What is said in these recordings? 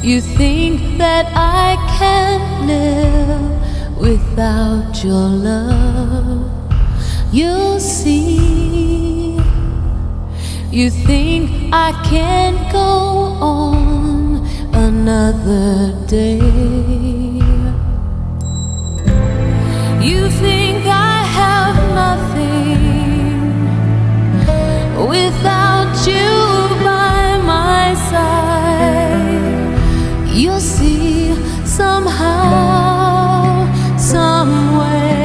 You think that I can't live without your love. You'll see. You think I can't go on another day. You think I have nothing without you by my side. You'll see somehow, some way.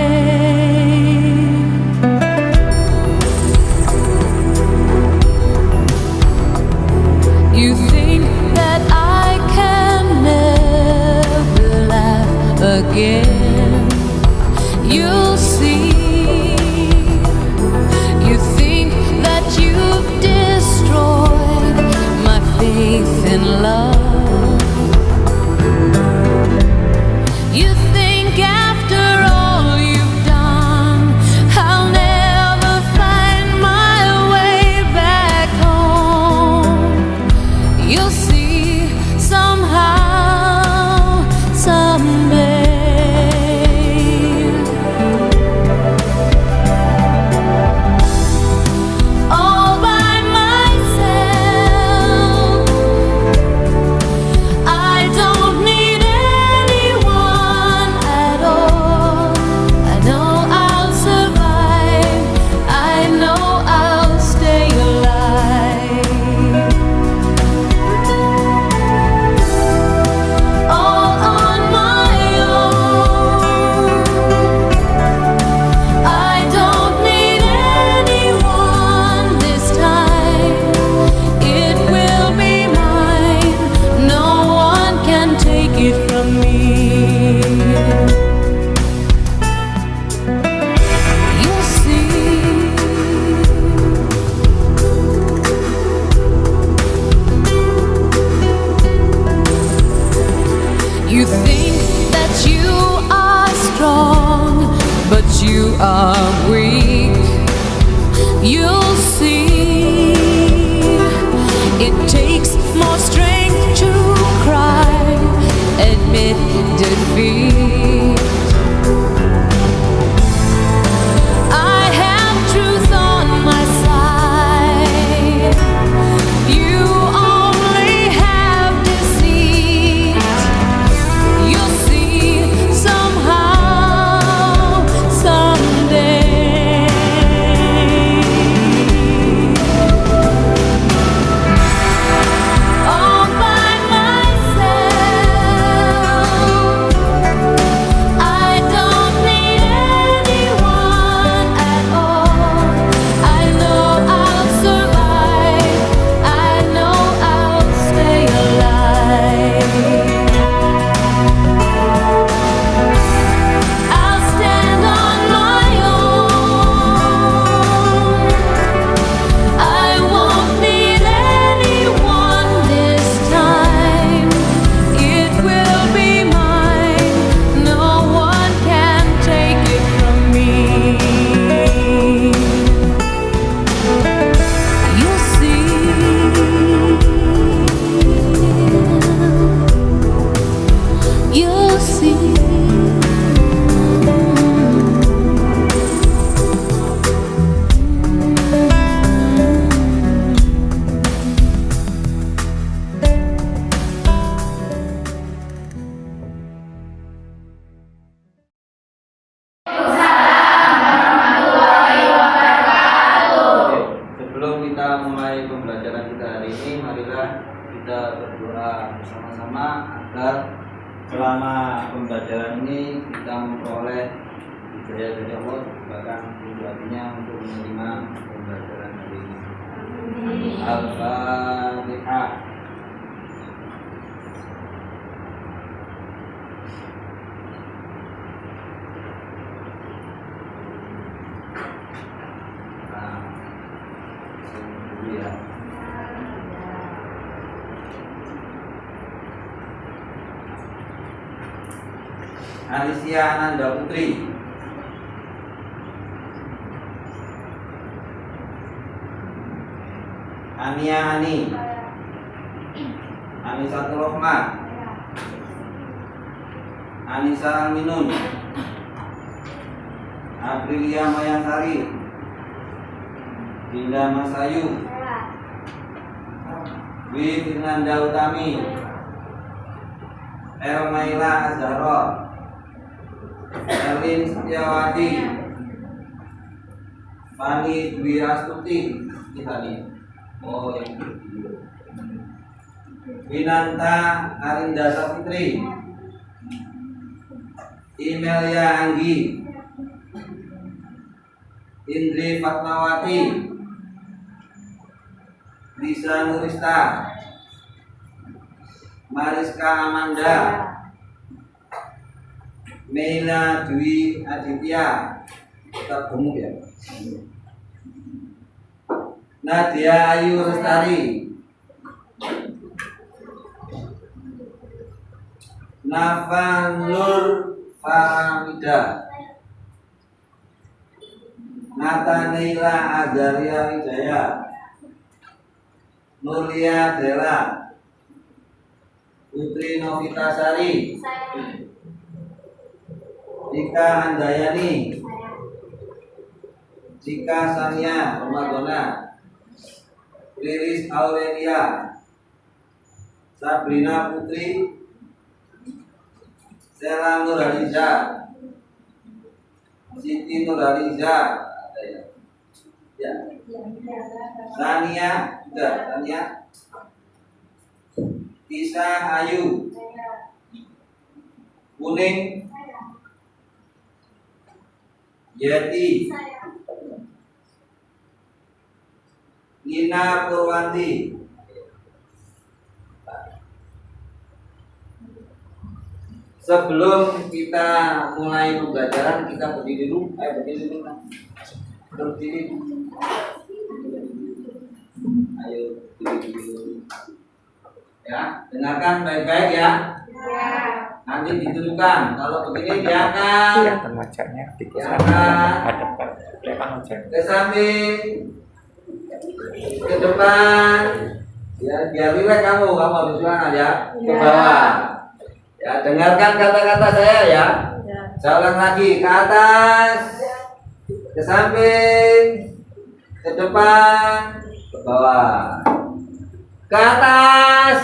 You think that I can never laugh again. You'll see. You think that you've destroyed my faith in love. You think after all you've done, I'll never find my way back home. You'll see somehow, someday. All by myself, I don't need anyone at all. I know I'll survive. I know I'll stay alive. All on my own. I don't need anyone this time. It will be mine. No one can take it from me. You'll see. You think that you are strong, but you are weak. You'll see. It takes more strength to cry, admit defeat. I have truth on my side. You only have deceit. You'll see somehow, someday. All by myself, I don't need anyone at all. I know I'll survive. I know I'll stay alive. I'll stand on my own. I won't need anyone this time. It will be mine. No one can take it from me. You'll see. You'll see. Sebelum kita mulai pembelajaran kita hari ini, marilah kita berdoa bersama-sama agar selama pembelajaran ini kita memperoleh hidayah dari Allah, bahkan hidayahnya untuk menerima pembelajaran hari ini. Al-Fatihah. Nah, dulu ya. Alicia Ananda Putri. Ania Ani, Anisatul Rahman, Anissa Minun, Aprilia Mayansari, Dinda Masayu, Dwi Firnanda Utami, Elmaila Azharo, Erlin Setiawati, Fani Dwi Astuti, kita nih. Oh, ini. Winanta Arinda Safitri, Imelia Anggi, Indri Fatmawati, Lisa Nurista, Mariska Amanda, Meila Dwi Aditya, tetap gemuk ya. Nadia Ayu Lestari, Nafa Nur Fahamida, Nathaniela Azaria Wijaya, Nurlia Dela, Putri Novitasari, Dika Handayani, Cika Sania Romadona, Riris Aurelia, Sabrina Putri, Sela Nurhaliza, Siti Nurhaliza, ya. Sania, sudah Sania, Tisa Ayu, Kuning, Yeti, Nina Purwanti. Sebelum kita mulai pembelajaran, kita berdiri dulu. Ayo berdiri dulu. Berdiri. Ayo berdiri dulu. Ya, dengarkan baik-baik ya. Nanti ditunjukkan. Kalau begini diangkat. Kelihatan wajahnya. Ke samping, ke depan. Ya, biar rileks kamu habis jalan ya. Ke bawah. Ya, dengarkan kata-kata saya ya. Saya ulang lagi, ke atas, ke samping, ke depan, ke bawah, ke atas.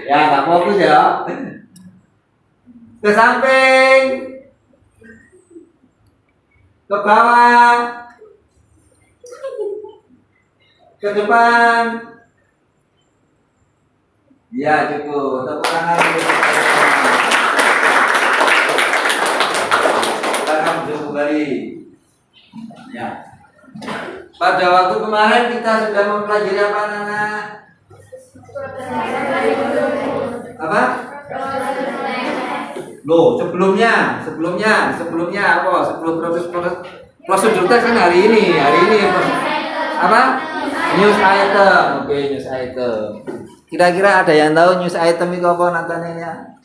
Ya, nggak fokus ya. Ke samping, ke bawah, ke depan. Ya, cukup. Tepuk tangan untuk kita duduk kembali. Ya. Pada waktu kemarin kita sudah mempelajari apa, anak? Apa? Loh, sebelumnya apa? Sebelum prosedur tes kan hari ini. Apa? News item. Oke, news item. Kira-kira ada yang tahu news item itu apa nantinya?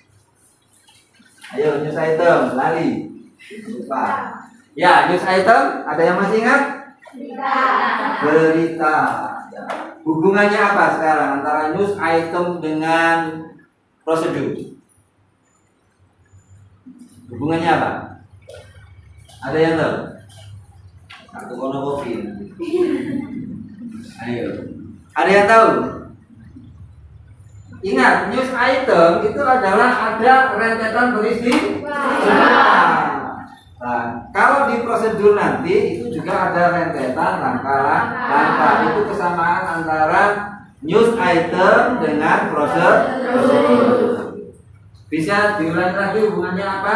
Ayo, news item, lali. Lupa. Ya, news item, ada yang masih ingat? Berita. Ya. Hubungannya apa sekarang antara news item dengan prosedur? Hubungannya apa? Ada yang tahu? Satu kono kopi. Ayo. Ada yang tahu? Ingat, news item itu adalah ada rentetan peristiwa. Nah, kalau di prosedur nanti itu juga ada rentetan langkah. Itu kesamaan antara news item dengan prosedur. Bisa diulang lagi hubungannya apa?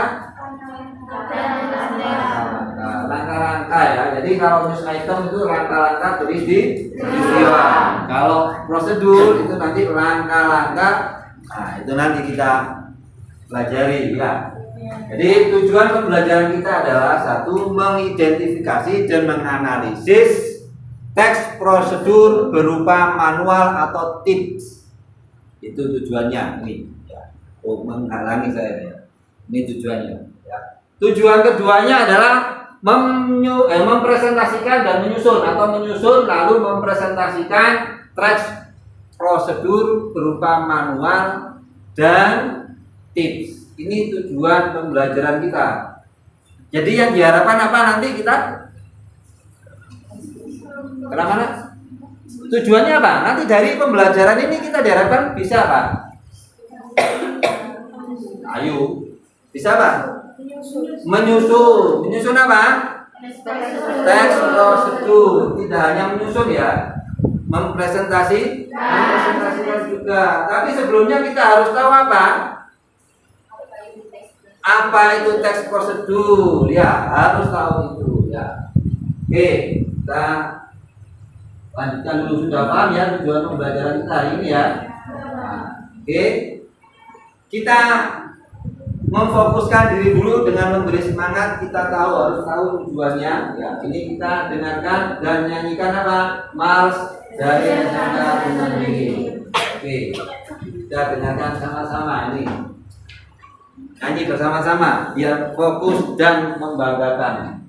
Langkah-langkah ya. Jadi kalau news item itu langkah-langkah peristiwa. Kalau prosedur itu nanti langkah-langkah. Nah, itu nanti kita pelajari ya. Jadi tujuan pembelajaran kita adalah satu, mengidentifikasi dan menganalisis teks prosedur berupa manual atau tips. Itu tujuannya ini. Ya. Oh, menghalangi saya ya. Ini tujuannya. Ya. Tujuan keduanya adalah mempresentasikan dan menyusun lalu mempresentasikan prosedur berupa manual dan tips. Ini tujuan pembelajaran kita. Jadi yang diharapkan apa nanti kita? Kenapa? Tujuannya apa? Nanti dari pembelajaran ini kita diharapkan bisa apa? Ayo, bisa apa? Menyusun. Menyusun apa? Teks prosedur. Tidak hanya menyusun ya, mempresentasikan juga. Tapi sebelumnya kita harus tahu apa? Apa itu teks prosedur? Ya, harus tahu itu ya. Oke, kita lanjutkan dulu. Sudah paham ya tujuan pembelajaran kita hari ini ya. Oke, kita memfokuskan diri dulu dengan memberi semangat. Kita harus tahu tujuannya ya. Ini kita dengarkan dan nyanyikan apa? Mars dari SMK Sunan Giri. Oke, kita dengarkan sama-sama ini. Nyanyi bersama-sama biar fokus dan membanggakan.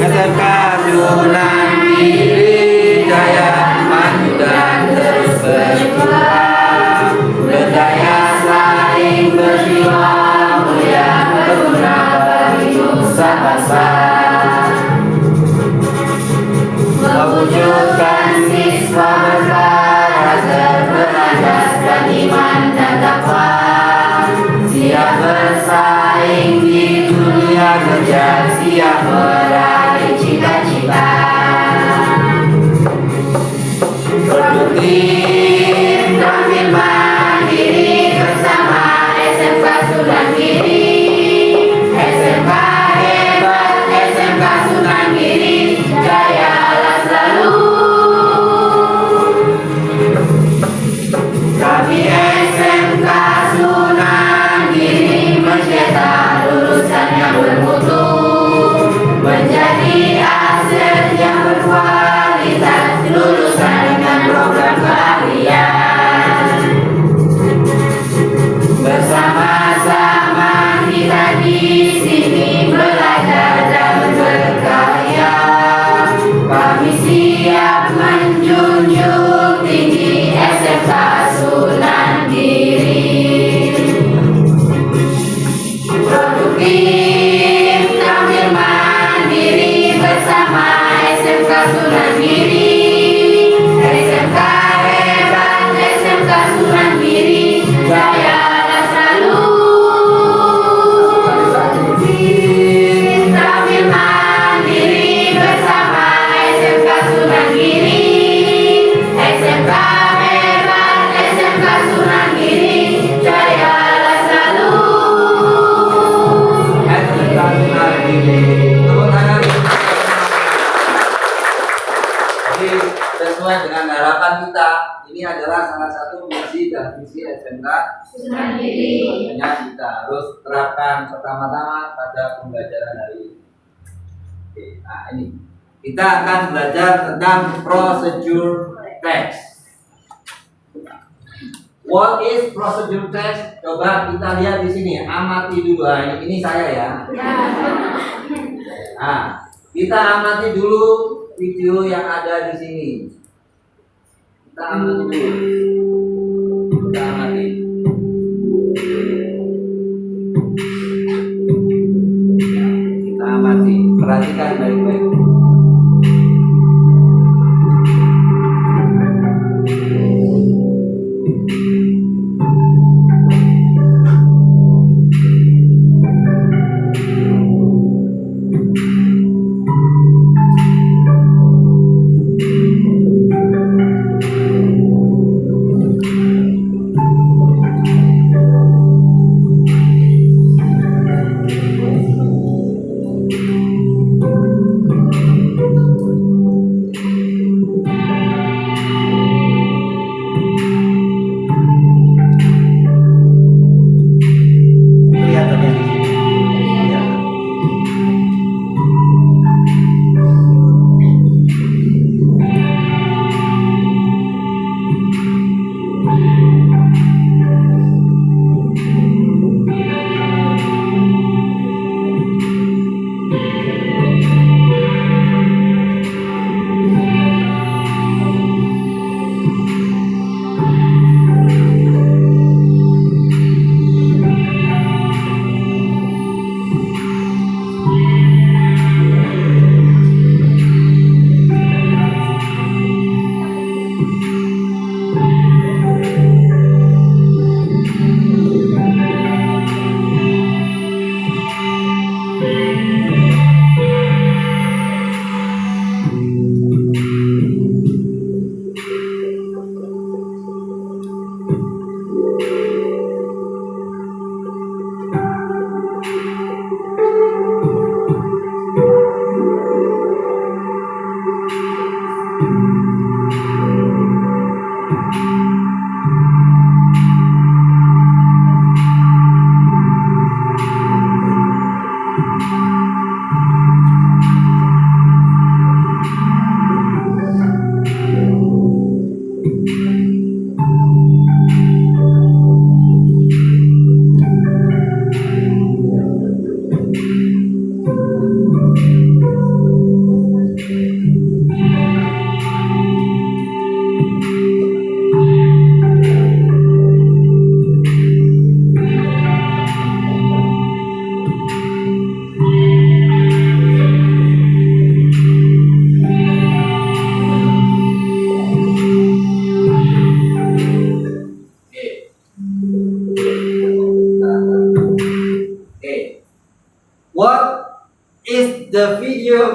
SMK Sunan Giri Jaya maju dan terus berjuang, berdaya saling berjiwa mulia berguna bagi nusa bangsa, mewujudkan siswa berkarakter berlandaskan iman dan takwa, siap bersaing di dunia kerja, siap meraih cita-cita, produktif tampil mandiri bersama SMK Sunan Giri. SMK hebat, SMK Sunan Giri, jayalah selalu. Kami SMK Sunan Giri mencetak lulusan yang bermutu, menjadi aset yang berkualitas, lulusan dengan program keahlian. Bersama-sama kita di sini belajar dan berkarya. Kami siap menjunjung tinggi SMK Sunan Giri. Produktif tampil mandiri bersama SMK Sunan Giri. SMK hebat, SMK Sunan Giri, jayalah selalu. Tampil mandiri bersama SMK Sunan Giri. SMK hebat, SMK Sunan Giri, jayalah selalu. SMK Sunan Giri. Tepuk tangan. Jadi sesuai dengan harapan kita, ini adalah salah satu misi dan visi SMK Sunan Giri. Makanya kita harus terapkan pertama-tama pada pembelajaran hari ini. Oke, nah ini kita akan belajar tentang procedure text. What is procedure text? Coba kita lihat di sini, amati dulu. Nah, ini saya ya. Nah, kita amati dulu video yang ada di sini. Kita amati dulu. Kita amati. Kita amati. Perhatikan baik-baik.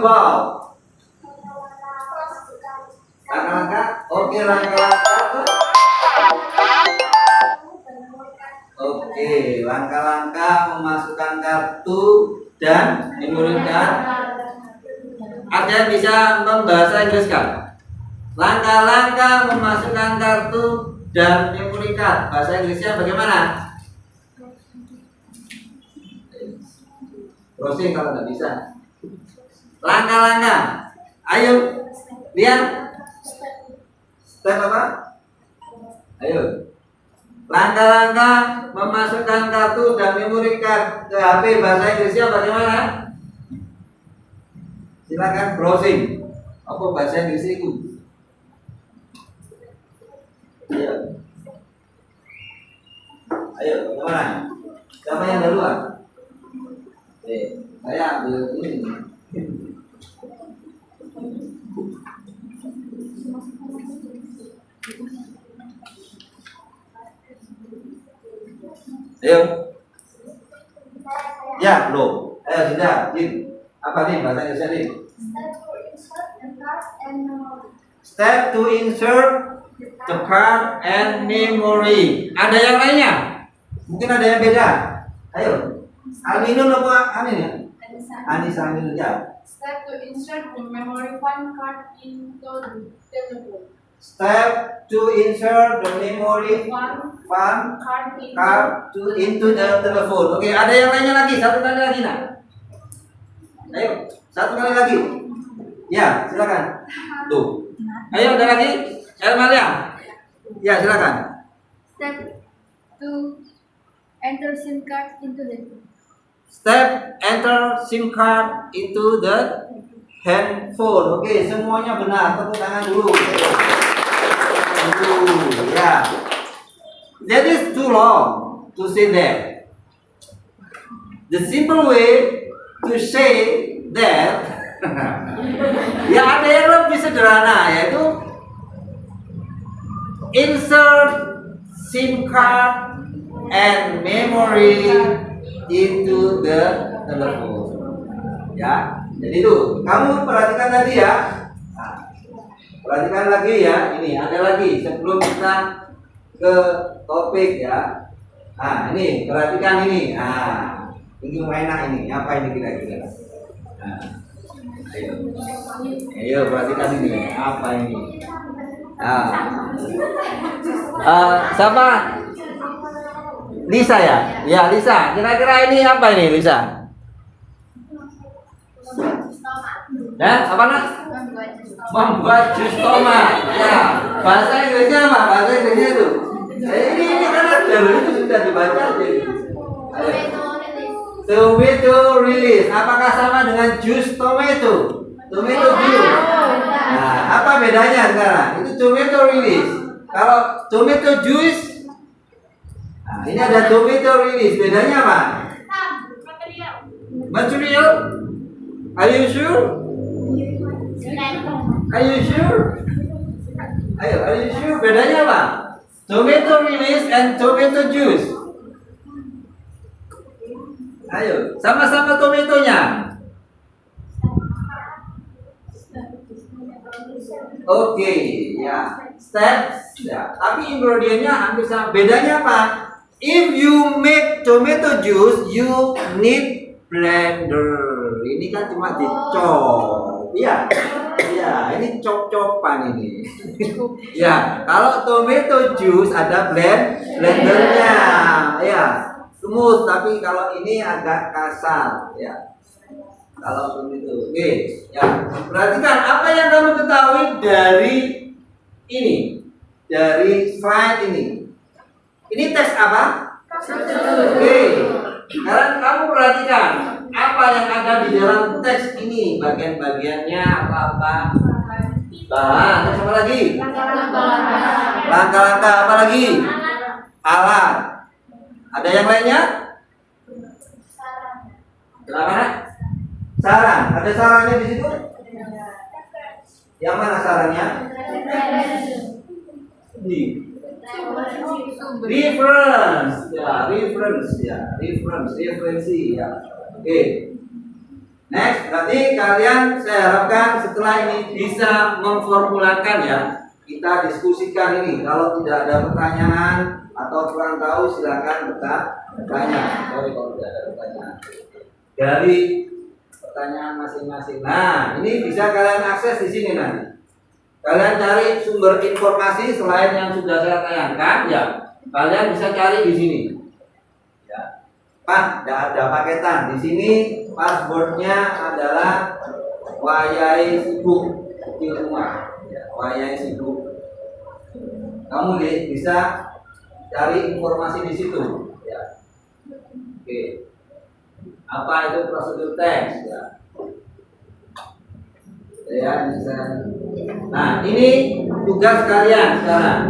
about? Langkah-langkah. Oke, langkah-langkah. Oke, langkah-langkah memasukkan kartu dan memori card. Ada yang bisa membahasa Inggris kan? Langkah-langkah memasukkan kartu dan memori card. Bahasa Inggrisnya bagaimana? Browsing kalau nggak bisa. Langkah-langkah. Ayo, lihat. Step apa? Ayo. Langkah-langkah memasukkan kartu dan memori card ke HP. Bahasa Inggrisnya bagaimana? Silakan browsing. Apa bahasa Inggris itu? Ayo. Ayo, bagaimana? Siapa yang duluan? Saya ambil ini. Ayo. Ya, belum. Ayo sudah, Jin. Apa nih bahasa Inggrisnya nih? Step to insert the card and memory. Ada yang lainnya? Mungkin ada yang beda. Ayo. Aminun apa Amin ya? Anissa Aminun ya. Step to insert the memory one card into the telephone. Step to insert the memory One card card into the telephone. Oke, ada yang lainnya lagi? Satu kali lagi nak. Ayo, satu kali lagi. Ya, silakan. Tuh. Ayo, ada lagi? Elmalia. Ya, silakan. Step to enter SIM card into the Step enter SIM card into the handphone. Oke, semuanya benar. Tepuk tangan dulu. Ya. That is too long to say that. The simple way to say that ya ada yang lebih sederhana, yaitu insert SIM card and memory into the telephone. Ya, jadi itu kamu perhatikan tadi ya. Nah, perhatikan lagi ya. Ini ada lagi sebelum kita ke topik ya. Nah, ini perhatikan ini. Nah, ini enak ini. Apa ini kira-kira? Nah, ayo perhatikan ini. Apa ini? Siapa? Lisa ya? Ya, Lisa. Kira-kira ini apa ini, Lisa? Ya, apa nak? Membuat jus tomat. Ya, bahasa Inggrisnya apa? Bahasa Inggrisnya itu. Ini kan ada itu sudah dibaca jadi. Tomato release. Apakah sama dengan jus tomato? Tomato juice. Nah, apa bedanya sekarang? Itu tomato release. Kalau tomato juice, nah, ini ada tomato release. Bedanya apa? Material? Are you sure? Are you sure? Ayo, are you sure? Bedanya apa? Tomato release and tomato juice. Ayo, sama-sama tomatonya. Oke, ya. Steps, ya. Tapi ingredientnya hampir sama. Bedanya apa? If you make tomato juice, you need blender. Ini kan cuma dicop. Iya. Ya, ini cop-copan ini. Ya, kalau tomato juice ada blendernya. Ya, smooth, tapi kalau ini agak kasar. Ya. Kalau begitu, oke. Ya, perhatikan apa yang kamu ketahui dari ini, dari slide ini. Ini teks apa? Oke. Sekarang kamu perhatikan apa yang ada di dalam teks ini, bagian-bagiannya apa-apa. Terus apa lagi? Langkah-langkah apa lagi? Alat. Ada yang lainnya? Silakan. Saran. Ada sarannya di situ? Yang mana sarannya? Di reference. Ya, reference ya, referensi ya. Oke. Next, berarti kalian saya harapkan setelah ini bisa memformulakan ya. Kita diskusikan ini. Kalau tidak ada pertanyaan atau kurang tahu silakan bertanya. Sorry kalau tidak ada pertanyaan. Dari pertanyaan masing-masing. Nah, ini bisa kalian akses di sini nanti. Kalian cari sumber informasi selain yang sudah saya tayangkan ya. Kalian bisa cari di sini. Ya. Pak, ada paketan di sini. Passwordnya adalah Wayai Sibuk di rumah. Ya, Wayai Sibuk. Kamu bisa cari informasi di situ. Ya. Oke. Apa itu prosedur teks? Ya. Ya, bisa. Nah, ini tugas kalian sekarang.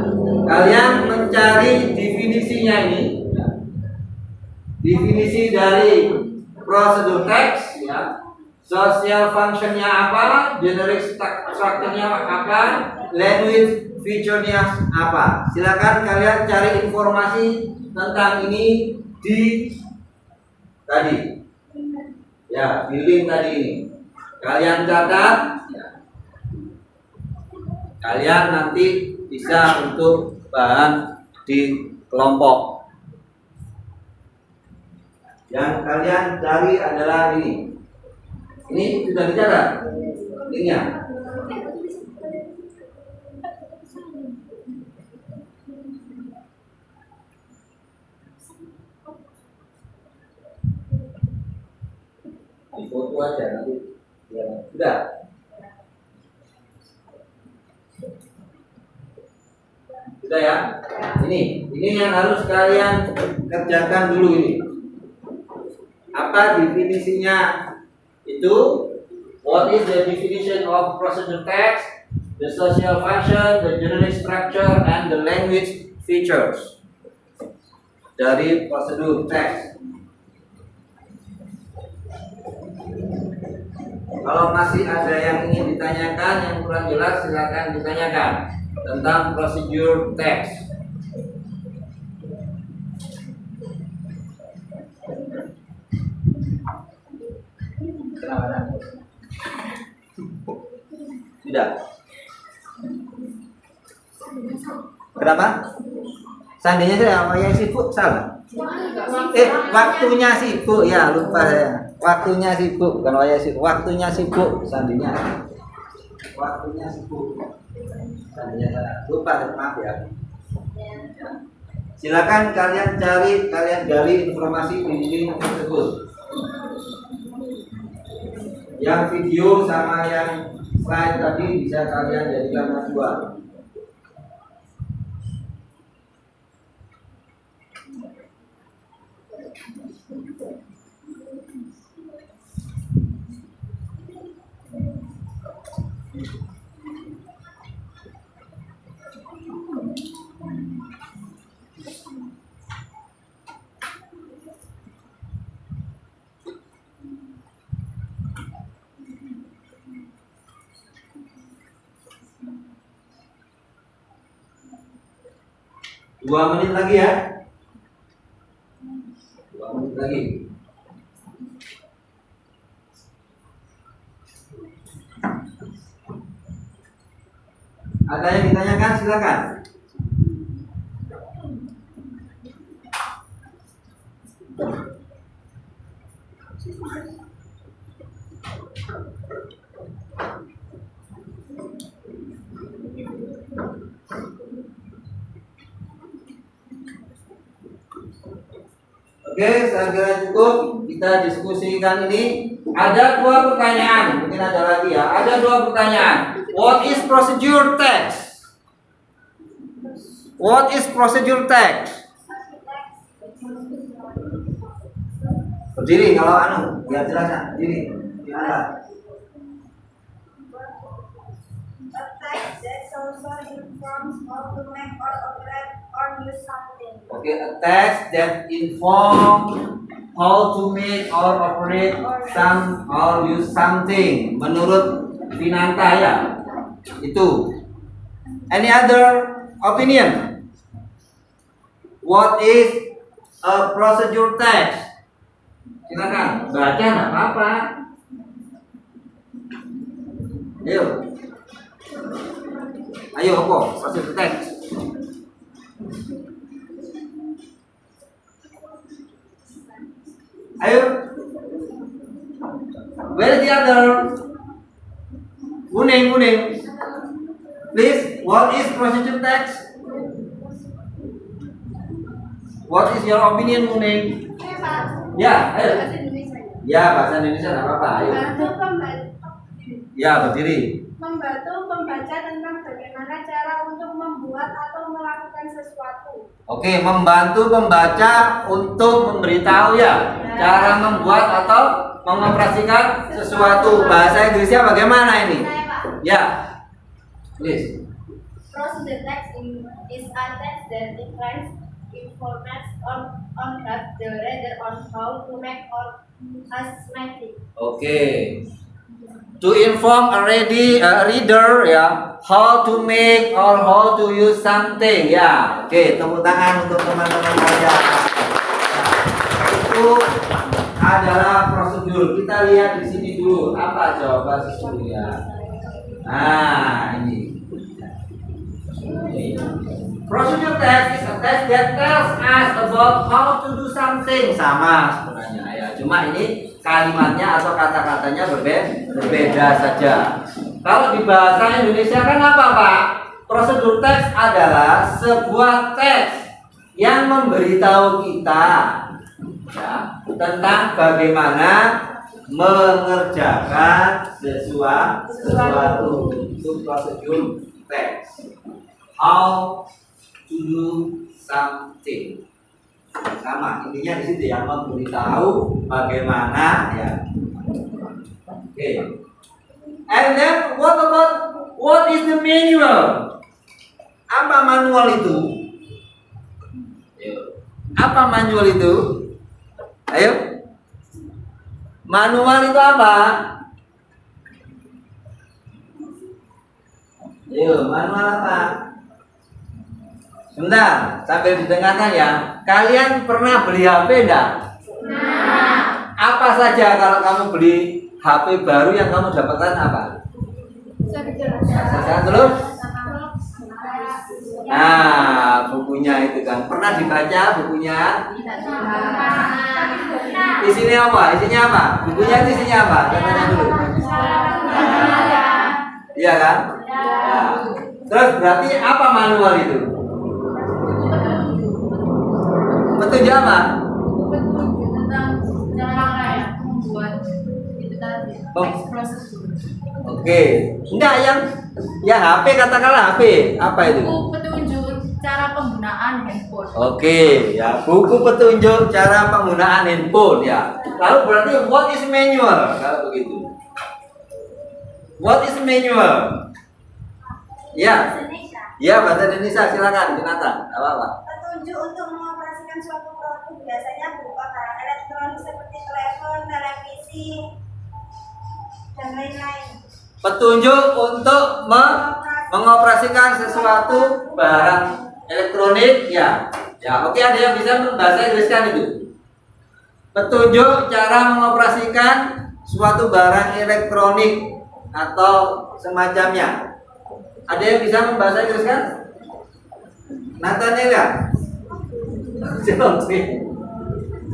Kalian mencari definisinya ini. Ya. Definisi dari prosedur teks, ya. Social functionnya apa? Generic structure-nya apa? Language feature-nya apa? Silakan kalian cari informasi tentang ini di tadi. Ya, di link tadi ini. Kalian catat. Ya. Kalian nanti bisa untuk bahan di kelompok. Yang kalian cari adalah ini. Ini sudah dicatat linknya. Di foto aja nanti. Ya, sudah. Sudah ya. Ini yang harus kalian kerjakan dulu ini. Apa definisinya? Itu what is the definition of procedure text, the social function, the generic structure, and the language features dari prosedur teks. Kalau masih ada yang ingin ditanyakan yang kurang jelas silakan ditanyakan tentang prosedur teks. Tidak. Kenapa? Seandainya saya yang sibuk salah. Waktunya sibuk ya, lupa saya. Waktunya sibuk bukan wayang sibuk. Waktunya sibuk seandainya. Waktunya sibuk. Seandainya saya lupa, maaf ya. Silakan kalian gali informasi di link tersebut. Yang video sama yang slide tadi bisa kalian jadikan acuan. Dua menit lagi ya. 2 menit lagi. Ada yang ditanyakan silakan. Oke, saya kira cukup kita diskusikan ini. Ada 2 pertanyaan, mungkin ada lagi ya. Ada 2 pertanyaan. What is procedure text? What is procedure text? Berdiri kalau biar jelas. Berdiri. Gimana? A text that also informs how to make or operate or use something. Okay, a text that informs how to make or operate some or use something. Menurut Vinanta ya, itu. Any other opinion? What is a procedure text? Silakan baca, nggak apa-apa. Ayo. Ayo apa? Proceed to text. Ayo. Where is the other? Kuning. Please, what is proceed to text? What is your opinion, Kuning? Ya, ayo. Bahasa Indonesia. Ya, bahasa Indonesia nggak apa-apa. Ayo. Ya, berdiri. Membantu pembaca tentang bagaimana cara untuk membuat atau melakukan sesuatu. Oke, membantu pembaca untuk memberitahu ya cara membuat atau mengoperasikan sesuatu. Bahasa Inggrisnya bagaimana ini? Saya, Pak. Ya, please. Prose the text is a text that implies information on the reader on how to make or asthmatic. Oke. To inform a reader ya how to make or how to use something ya. Oke, tepuk tangan untuk teman-teman saya. Itu adalah prosedur. Kita lihat di sini dulu apa jawaban sesungguhnya. Nah, ini. Procedure text is a text that tells us about how to do something. Sama sebenarnya ya. Cuma ini kalimatnya atau kata-katanya berbeda saja. Kalau di bahasa Indonesia kan apa, Pak? Prosedur teks adalah sebuah teks yang memberitahu kita ya, tentang bagaimana mengerjakan sesuatu. Itu prosedur teks. How to do something. Sama, intinya di situ yang memberitahu bagaimana ya. Oke. And then what is the manual? Apa manual itu? Apa manual itu? Ayo. Manual itu apa? Ayo, manual apa? Sebentar, sambil didengarkan ya. Kalian pernah beli HP enggak? Nah. Apa saja kalau kamu beli HP baru yang kamu dapatkan apa? Saya dulu. Nah, bukunya itu kan. Pernah dibaca bukunya? Isinya apa? Isinya apa? Bukunya itu isinya apa? Katanya dulu. Iya kan? Nah. Terus berarti apa manual itu? Petunjuk apa? Petunjuk tentang cara membuat itu tadi. Proses. Oke, enggak yang HP, katakanlah HP, apa itu? Buku petunjuk cara penggunaan handphone. Oke, ya buku petunjuk cara penggunaan handphone ya. Lalu berarti what is manual kalau begitu? What is manual? Ya, ya bahasa Indonesia silakan Jonathan, apa-apa. Petunjuk untuk mengoperasikan suatu produk biasanya berupa barang elektronik seperti telepon, televisi, dan lain-lain. Petunjuk untuk mengoperasikan sesuatu barang elektronik ya. Ya, oke, ada yang bisa bahasa Inggriskan itu. Petunjuk cara mengoperasikan suatu barang elektronik atau semacamnya. Ada yang bisa membahasa Inggriskan? Nathaniel ya?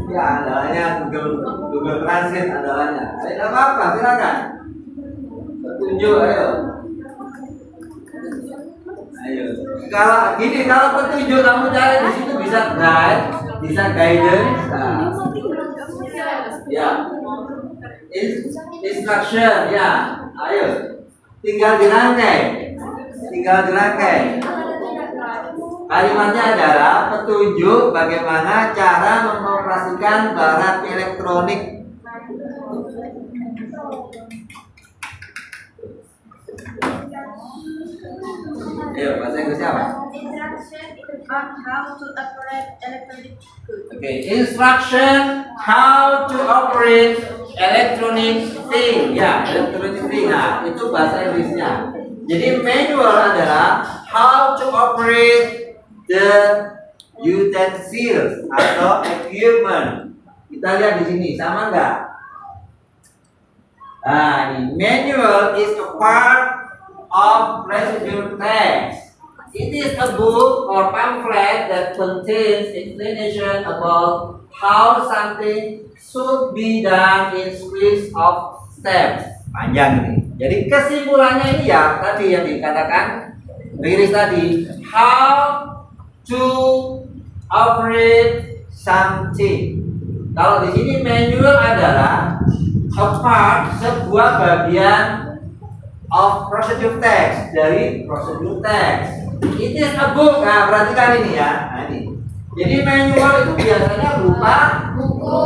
Ya, andalanya Google Translate andalanya. Tidak apa-apa, silakan. Petunjuk, ayo. Kalau gini, kalau petunjuk kamu cari di situ bisa guide, bisa guidance. Nah. Ya. Instruction, ya. Ayo. Tinggal dirangkai. Kalimatnya adalah petunjuk bagaimana cara mengoperasikan barang elektronik. Ayo, bahasa Inggrisnya apa? Instruction on how to operate electronic goods. Oke, instruction how to operate electronic thing. Ya, electronic thing. Nah, itu bahasa Inggrisnya. Jadi manual adalah how to operate the utensils atau equipment. Kita lihat di sini, sama enggak? Nah, ini manual is a part of procedure text. It is a book or pamphlet that contains explanation about how something should be done in series of steps. Panjang ini. Jadi kesimpulannya ini ya tadi yang dikatakan Riris tadi, how to operate something. Kalau di sini manual adalah a part, sebuah bagian of procedure text, dari procedure text. It is a book. Nah, perhatikan ini ya. Nah, ini. Jadi manual itu biasanya berupa buku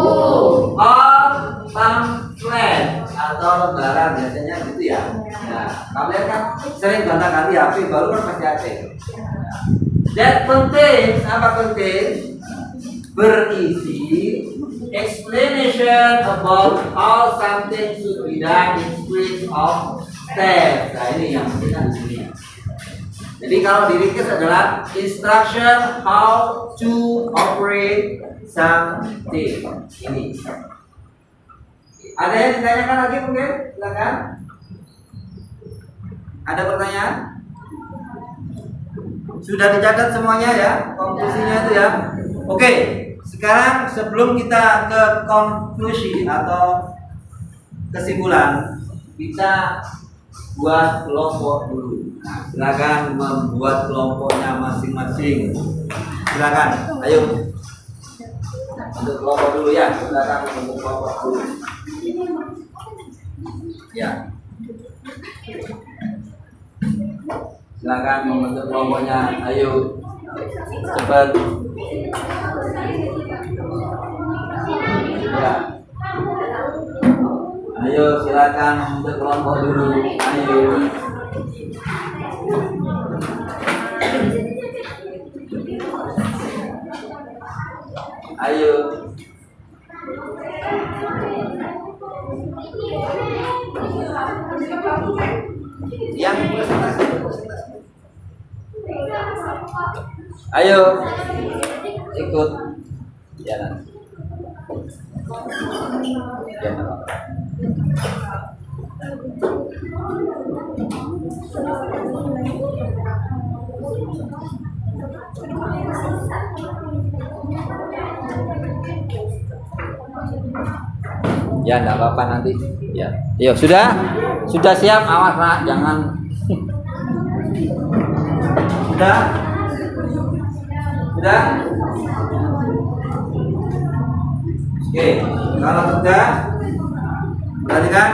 or pamphlet atau lembaran biasanya gitu ya. Nah, kalian kan sering gonta-ganti HP baru kan pasti ada. That contains, apa contains? Berisi explanation about how something should be done in series of steps. Nah, ini yang penting di sini. Jadi kalau diringkas adalah instruction how to operate something. Ini. Ada yang ditanyakan lagi mungkin? Silakan. Ada pertanyaan? Sudah dicatat semuanya ya, konklusinya itu ya. Oke, sekarang sebelum kita ke konklusi atau kesimpulan, kita buat kelompok dulu. Nah, silakan membuat kelompoknya masing-masing. Silakan, ayo. Untuk kelompok dulu ya, silakan membentuk kelompok dulu. Ya. Silakan membentuk kelompoknya, ayo. Cepat. Ya. Ayo silakan membentuk kelompok dulu. Ayo. Ayo. Yang presentasi. Ayo ikut jalan. Jalan. Ya, enggak apa-apa nanti. Ya. Yuk, sudah siap? Awas nak, jangan. Sudah? Oke, kalau sudah, perhatikan.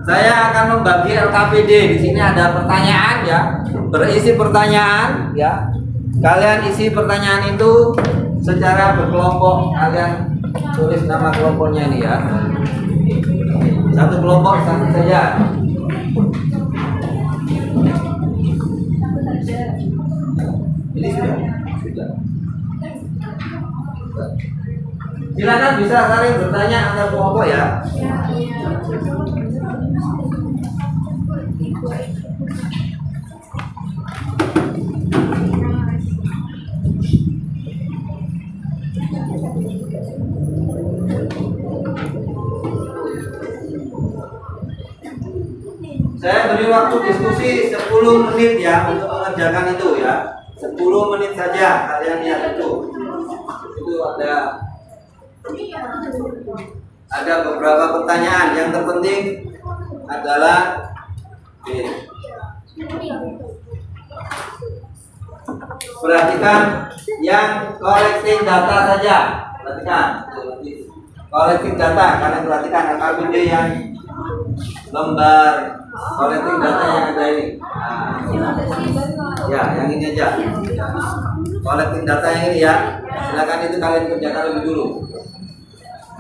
Saya akan membagi LKPD. Di sini ada pertanyaan ya, berisi pertanyaan ya. Kalian isi pertanyaan itu secara berkelompok. Kalian tulis nama kelompoknya ini ya. Satu kelompok satu saja. Ini sudah. Silakan bisa saling bertanya antar kelompok ya. Saya beri waktu diskusi 10 menit ya untuk mengerjakan itu ya. 10 menit saja kalian lihat itu. Itu ada beberapa pertanyaan. Yang terpenting adalah perhatikan yang collecting data saja. Perhatikan collecting data. Kalian perhatikan LKPD yang lembar collecting data yang ada ini. Ya, yang ini aja. Collecting data yang ini ya. Silakan itu kalian kerjakan lebih dulu.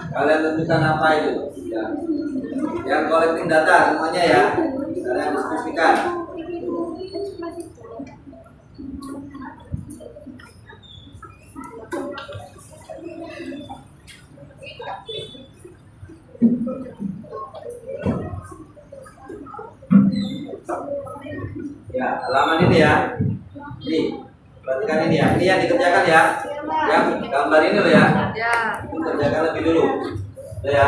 Kalian tentukan apa itu. Ya. Yang collecting data semuanya ya. Kalian diskusikan. Ya, halaman ini ya. Ini, perhatikan ini ya. Ini yang dikerjakan ya. Yang gambar ini loh ya. Itu kerjakan lebih dulu. Udah ya.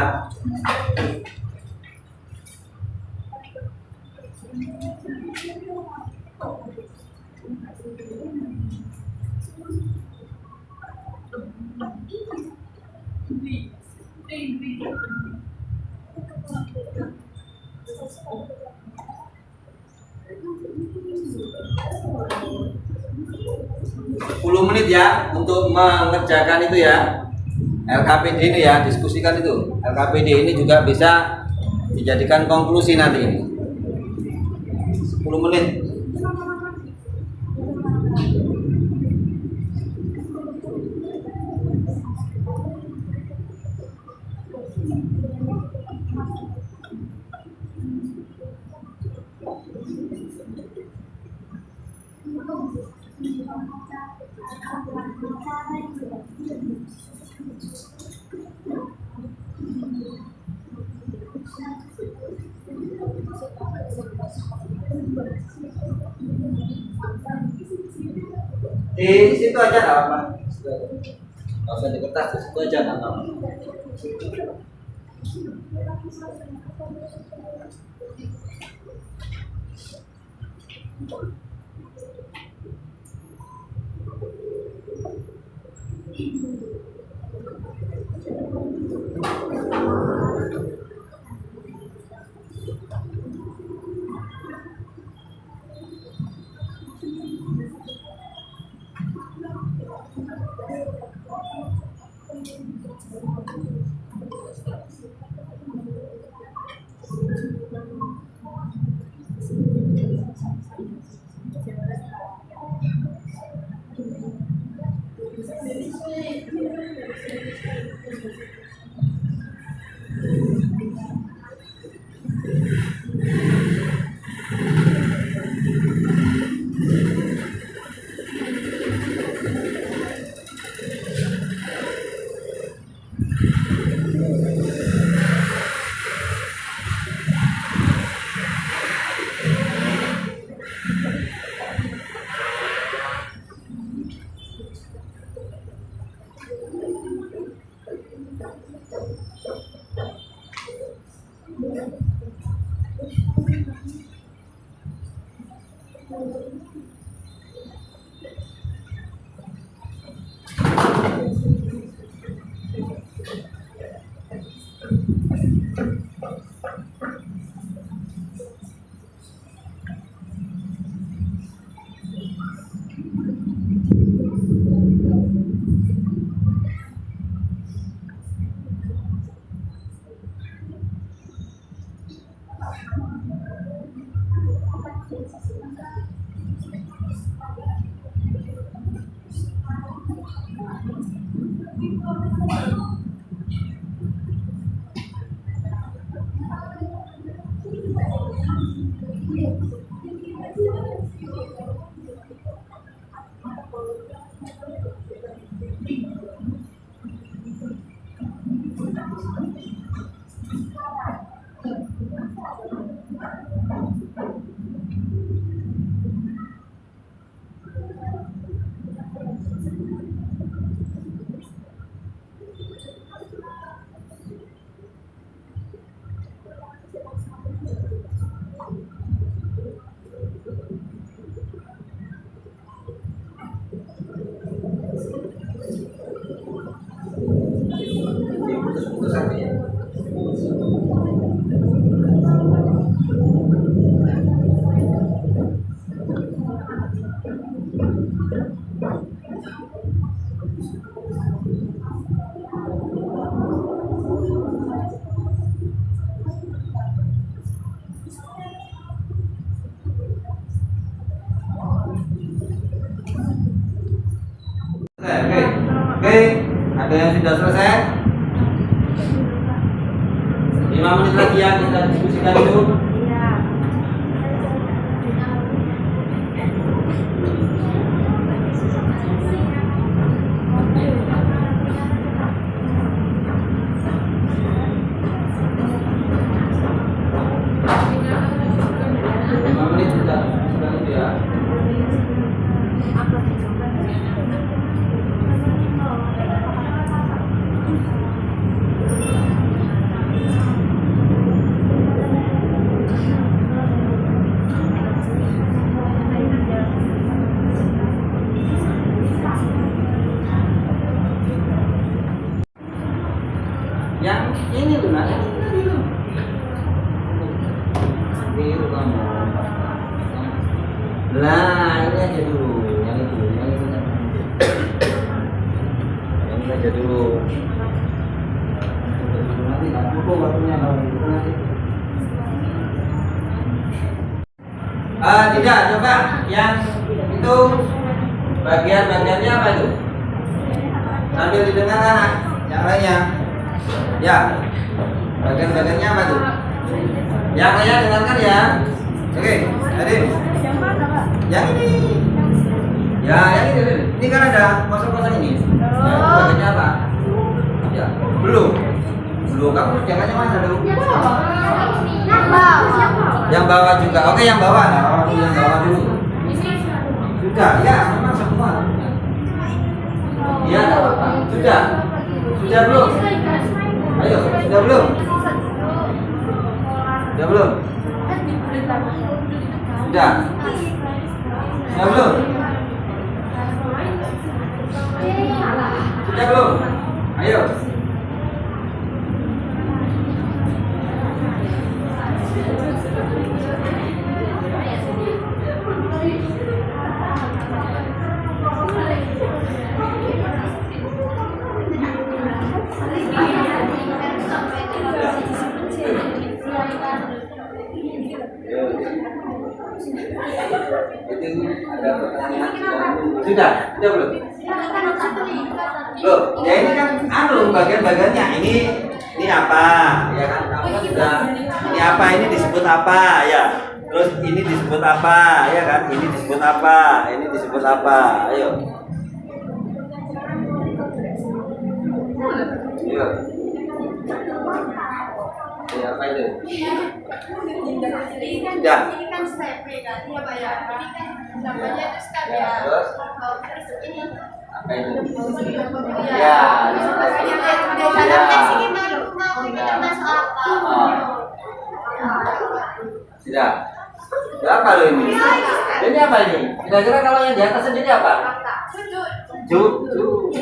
10 menit ya untuk mengerjakan itu ya. LKPD ini ya, diskusikan itu. LKPD ini juga bisa dijadikan konklusi nanti ini. 10 menit. Di situ aja nggak apa-apa. Nggak usah di kertas, di situ aja nggak apa-apa. Oke, ada yang sudah selesai? 5 menit lagi ya kita diskusikan dulu. Yang ini tuh nak, yang ini dulu. Biru kamu. Lah ini aja dulu, yang itu. aja dulu. Nanti nggak cukup waktunya kalau gitu nanti. Tidak, coba yang itu bagian-bagiannya apa itu? Sambil didengar anak yang lainnya. Ya, bagian-bagiannya apa tuh? Yang lainnya dengarkan ya. Oke, Adin. Yang ini. Ya, yang ini. Ini kan ada kosong-kosong ini. Ya, itu bagiannya apa? Ya, belum. Kamu jangan mana dulu? Yang bawah juga. Oke, yang bawah. Nah, yang bawah dulu. Sudah, ya, memang semua. Iya, enggak apa-apa. Sudah. Sudah belum? Ayo, sudah belum? Sudah belum? Sudah. Sudah belum? Sudah belum? Ayo. Sudah belum? Belum. Ya ini kan bagian-bagiannya. Ini apa? Ya kan kamu kan sudah. Ini apa? Ini disebut apa? Ya. Terus ini disebut apa? Ya kan? Ini disebut apa? Ini disebut apa? Ayo. Ayo. Ya, apa itu? Sudah. Ini kan step kan, ya Pak ya. Ini kan namanya itu step Ya, ya. terus Terus ini apa itu? ya. Ya. Sini mau kita masuk apa? Sudah. Sudah apa lo ini? Ini apa ini? Kira-kira kalau yang di atas sendiri apa? Sudut.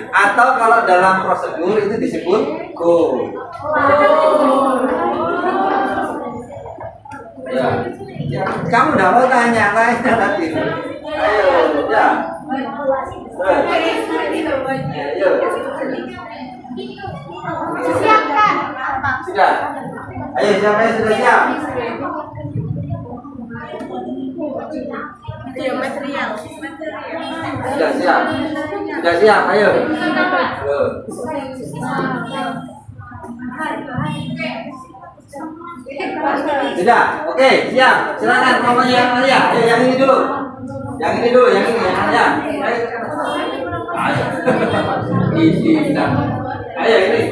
Atau kalau dalam prosedur itu disebut go. Ya. Kamu udah mau tanya lainnya nanti. Ayo, ya. Ayo. Siapkan apa? Sudah. Ayo, siapa yang sudah siap? Material. Sudah siap. Sudah siap. Ayo. Sudah. Oke, siap. Silakan ngomong yang Alia. Ayo yang ini dulu. Yang ini Alia. Ayo. Ayo ini.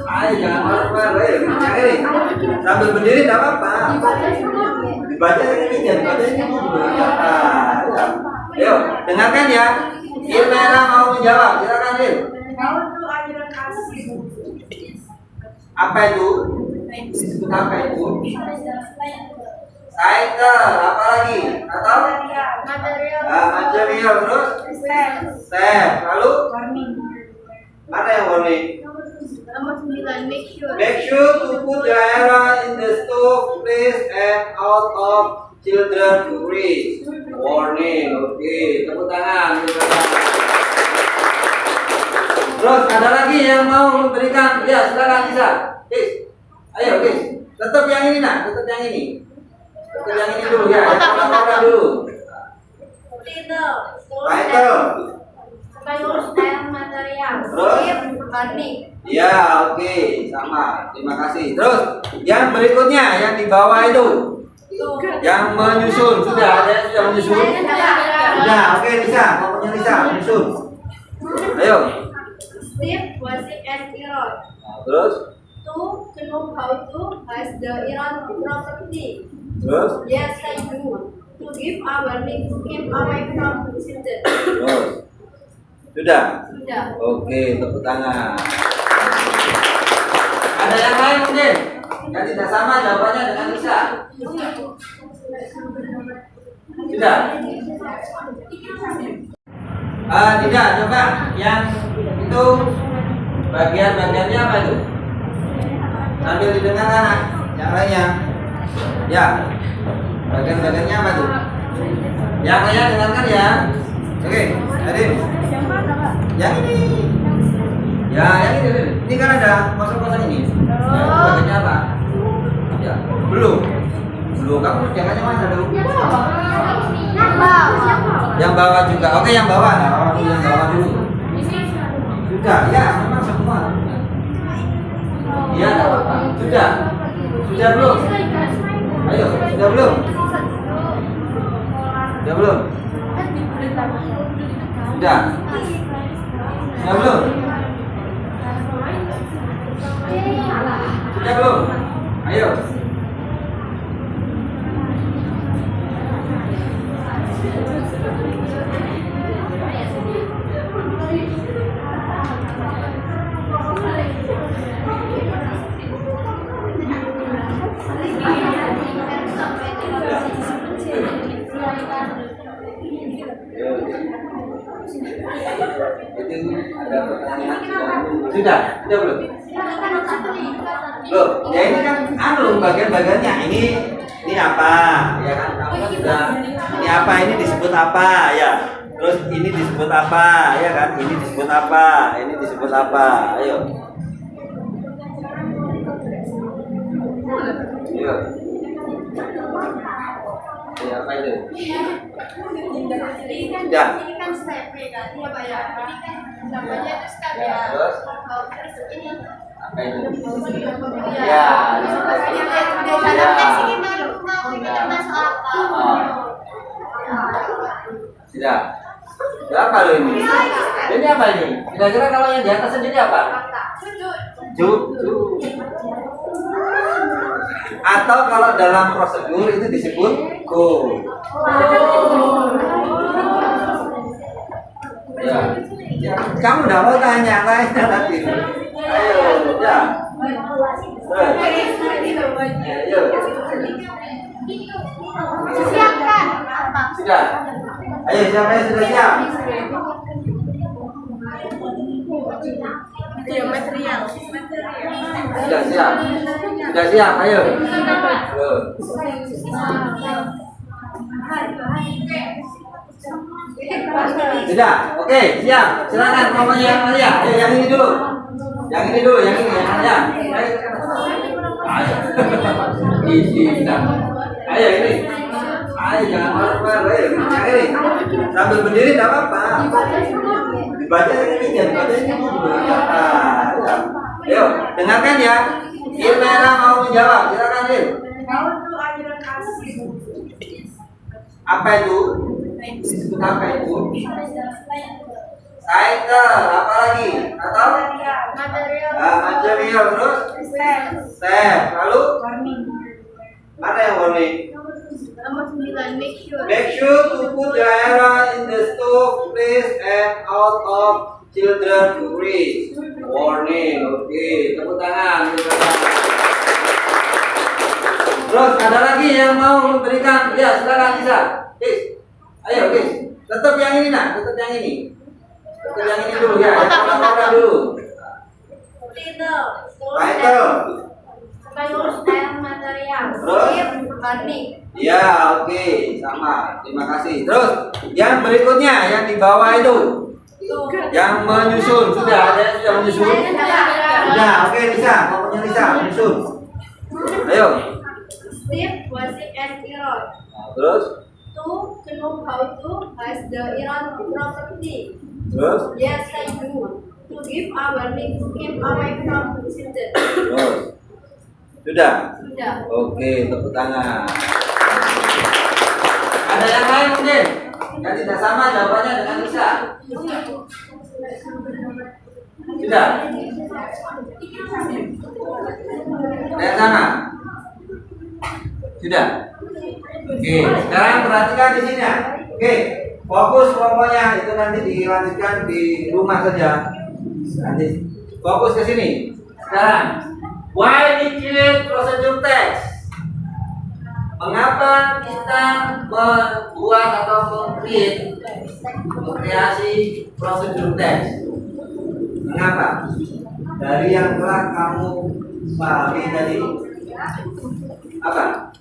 Ayo jangan malu-malu. Yang ini. Sambil berdiri tidak apa-apa. Dibaca ini, jangan baca ini. Ayo, dengarkan ya. Ilmera mau menjawab. Silakan Il. Apa itu? Disebut apa itu? Cycle. Apa lagi? Atau? Material. Terus? Step. Lalu? Mana yang warning? Nomor 9, Make sure to put the iron in the stove, please, and out of children to reach. Warning. Oke, tepuk tangan. Terus ada lagi yang mau memberikan? Ya, silakan Lisa. Ayo, tetap yang ini nak, tetap yang ini. Tetap yang ini dulu ya. Yang pertama dulu. Title. Material. Terus? Warning. Ya, oke, sama. Terima kasih. Terus yang berikutnya yang di bawah itu, yang menyusun sudah ada yang sudah menyusun. Sudah, oke Lisa, pokoknya Lisa menyusun. Ayo. Steve was an Iran. Terus? To know how to has the Iran property. Terus? Yes, I do. To give a warning to keep away from children. Terus? Sudah? Sudah. Oke, tepuk tangan. Ada yang lain mungkin? Yang tidak sama jawabannya dengan Lisa. Sudah? Tidak, coba yang itu bagian-bagiannya apa itu? Sambil didengar anak yang lainnya. Ya, bagian-bagiannya apa tuh? Yang lainnya dengarkan ya. Oke, Adin. Yang ini. Ya, yang ini. Ini kan ada kosong-kosong ini. Ya, itu bagiannya apa? Ya, belum. Belum. Kamu kerjakannya mana dulu? Yang bawah juga. Oke, yang bawah. Nah, yang bawah dulu. Sudah, ya, memang semua. Iya, enggak apa-apa. Sudah. Sudah belum? Ayo, sudah belum? Sudah belum? Sudah. Sudah belum? Sudah belum? Ayo. Itu ada pertanyaan. Sudah belum? Loh, ya ini kan bagian-bagiannya. Ini apa? Ya kan kamu kan sudah. Ini apa? Ini disebut apa? Ya. Terus ini disebut apa? Ya kan? Ini disebut apa? Ini disebut apa? Ayo. Ayo. Ya, apa itu? Sudah. Ini kan step kan, iya Pak ya. Ini kan namanya itu step Ya, ya. terus Terus ini apa itu? ya. Ya. Kita masuk apa? Sudah. Sudah apa lo ini? Ini apa ini? Kira-kira kalau yang di atas sendiri apa? Jujur. Atau kalau dalam prosedur itu disebut go. Ya. Kamu udah mau tanya tadi. Ayo, ya. Ayo. Siapkan apa? Sudah. Ayo, siapa yang sudah siap? Material. Sudah siap. Sudah siap. Ayo. Loh. Sudah. Oke, siap. Silakan ngomongnya yang Maria. Ayo yang ini dulu. Yang ini dulu, yang ini yang Maria. Ayo. Ayo ini. Ayo jangan malu-malu. Ayo. Yang ini. Sambil berdiri tidak apa-apa. Dibaca ini, jangan baca ini. Ayo, dengarkan ya. Ilmera mau menjawab. Silakan Il. Apa itu? Disebut apa itu? Cycle. Apa lagi? Atau? Material. Terus? Step. Lalu? Mana yang warning? Nomor 9, Make sure to put the iron in the stove, please, and out of children to reach. Warning. Oke, tepuk tangan. Terus ada lagi yang mau memberikan? Ya, silakan Lisa. Guys, ayo guys. Tetap yang ini nak, tetap yang ini. Tetap yang ini dulu ya. Yang pertama dulu. Title. material. Terus? Warning. Ya, oke, sama. Terima kasih. Terus yang berikutnya yang di bawah itu. Yang menyusun sudah ada yang sudah menyusun? Sudah, oke Lisa, pokoknya Lisa menyusun. Ayo. Steve was an Iran. Nah, terus? To know how to has the Iran property. Terus? Yes, I do. To give a warning to keep away from children. Terus? Sudah? Sudah. Oke, tepuk tangan. Ada yang lain mungkin? Yang tidak sama jawabannya dengan Lisa. Sudah? Yang sana? Sudah? Oke, sekarang perhatikan di sini ya. Oke, fokus pokoknya itu nanti dilanjutkan di rumah saja. Nanti fokus ke sini. Sekarang, why we create procedure text? Mengapa kita membuat atau mengkreasi prosedur teks? Mengapa? Dari yang telah kamu pahami tadi, apa?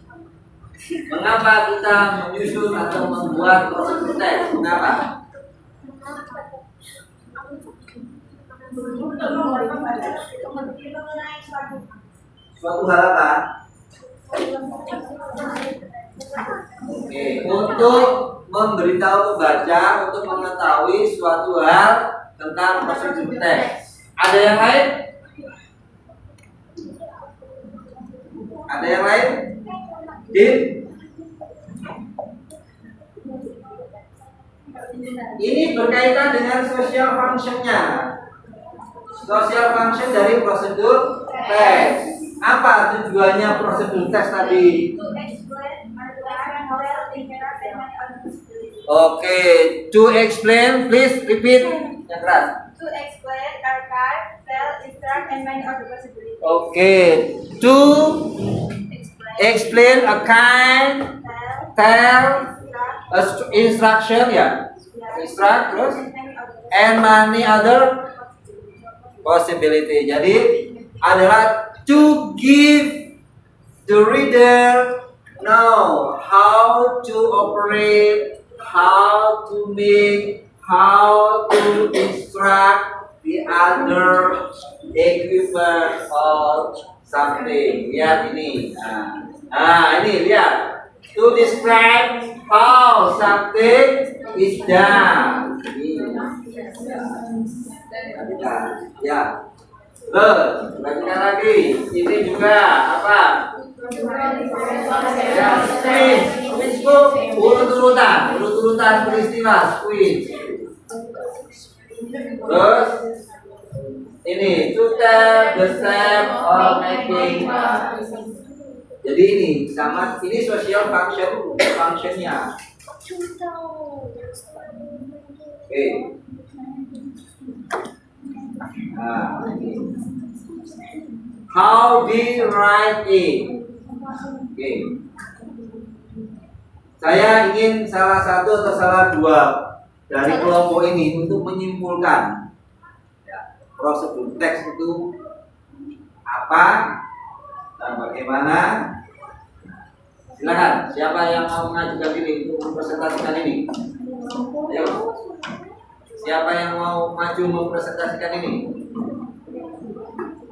Mengapa kita menyusun atau membuat prosedur teks? Mengapa? mengenai Suatu hal apa? Oke, untuk memberitahu pembaca untuk mengetahui suatu hal tentang prosedur teks. Ada yang lain? Ada yang lain? Din? Ini berkaitan dengan social function-nya. Social function dari prosedur teks. Apa tujuannya prosedur teks tadi? Oke, to explain, please repeat yang keras. To explain, archive, tell, instruct, and many other possibilities. Oke, to explain a kind, tell, instruction ya, instruct terus, and many other possibility. Jadi adalah to give the reader know how to operate, how to make, how to instruct the other equipment or something. Lihat ini. Nah, ini lihat. To describe how something is done. Ya. Terus, lanjutkan lagi. Ini juga apa? Ya, quiz book, urut-urutan peristiwa, quiz. Terus, ini to tell the step of making. Jadi ini sama, ini social functionnya. Oke. Nah, how we write it. Oke. Saya ingin salah satu atau salah dua dari kelompok ini untuk menyimpulkan prosedur teks itu apa dan bagaimana. Silakan, siapa yang mau mengajukan diri untuk mempresentasikan ini? Ayo. Siapa yang mau maju mempresentasikan ini?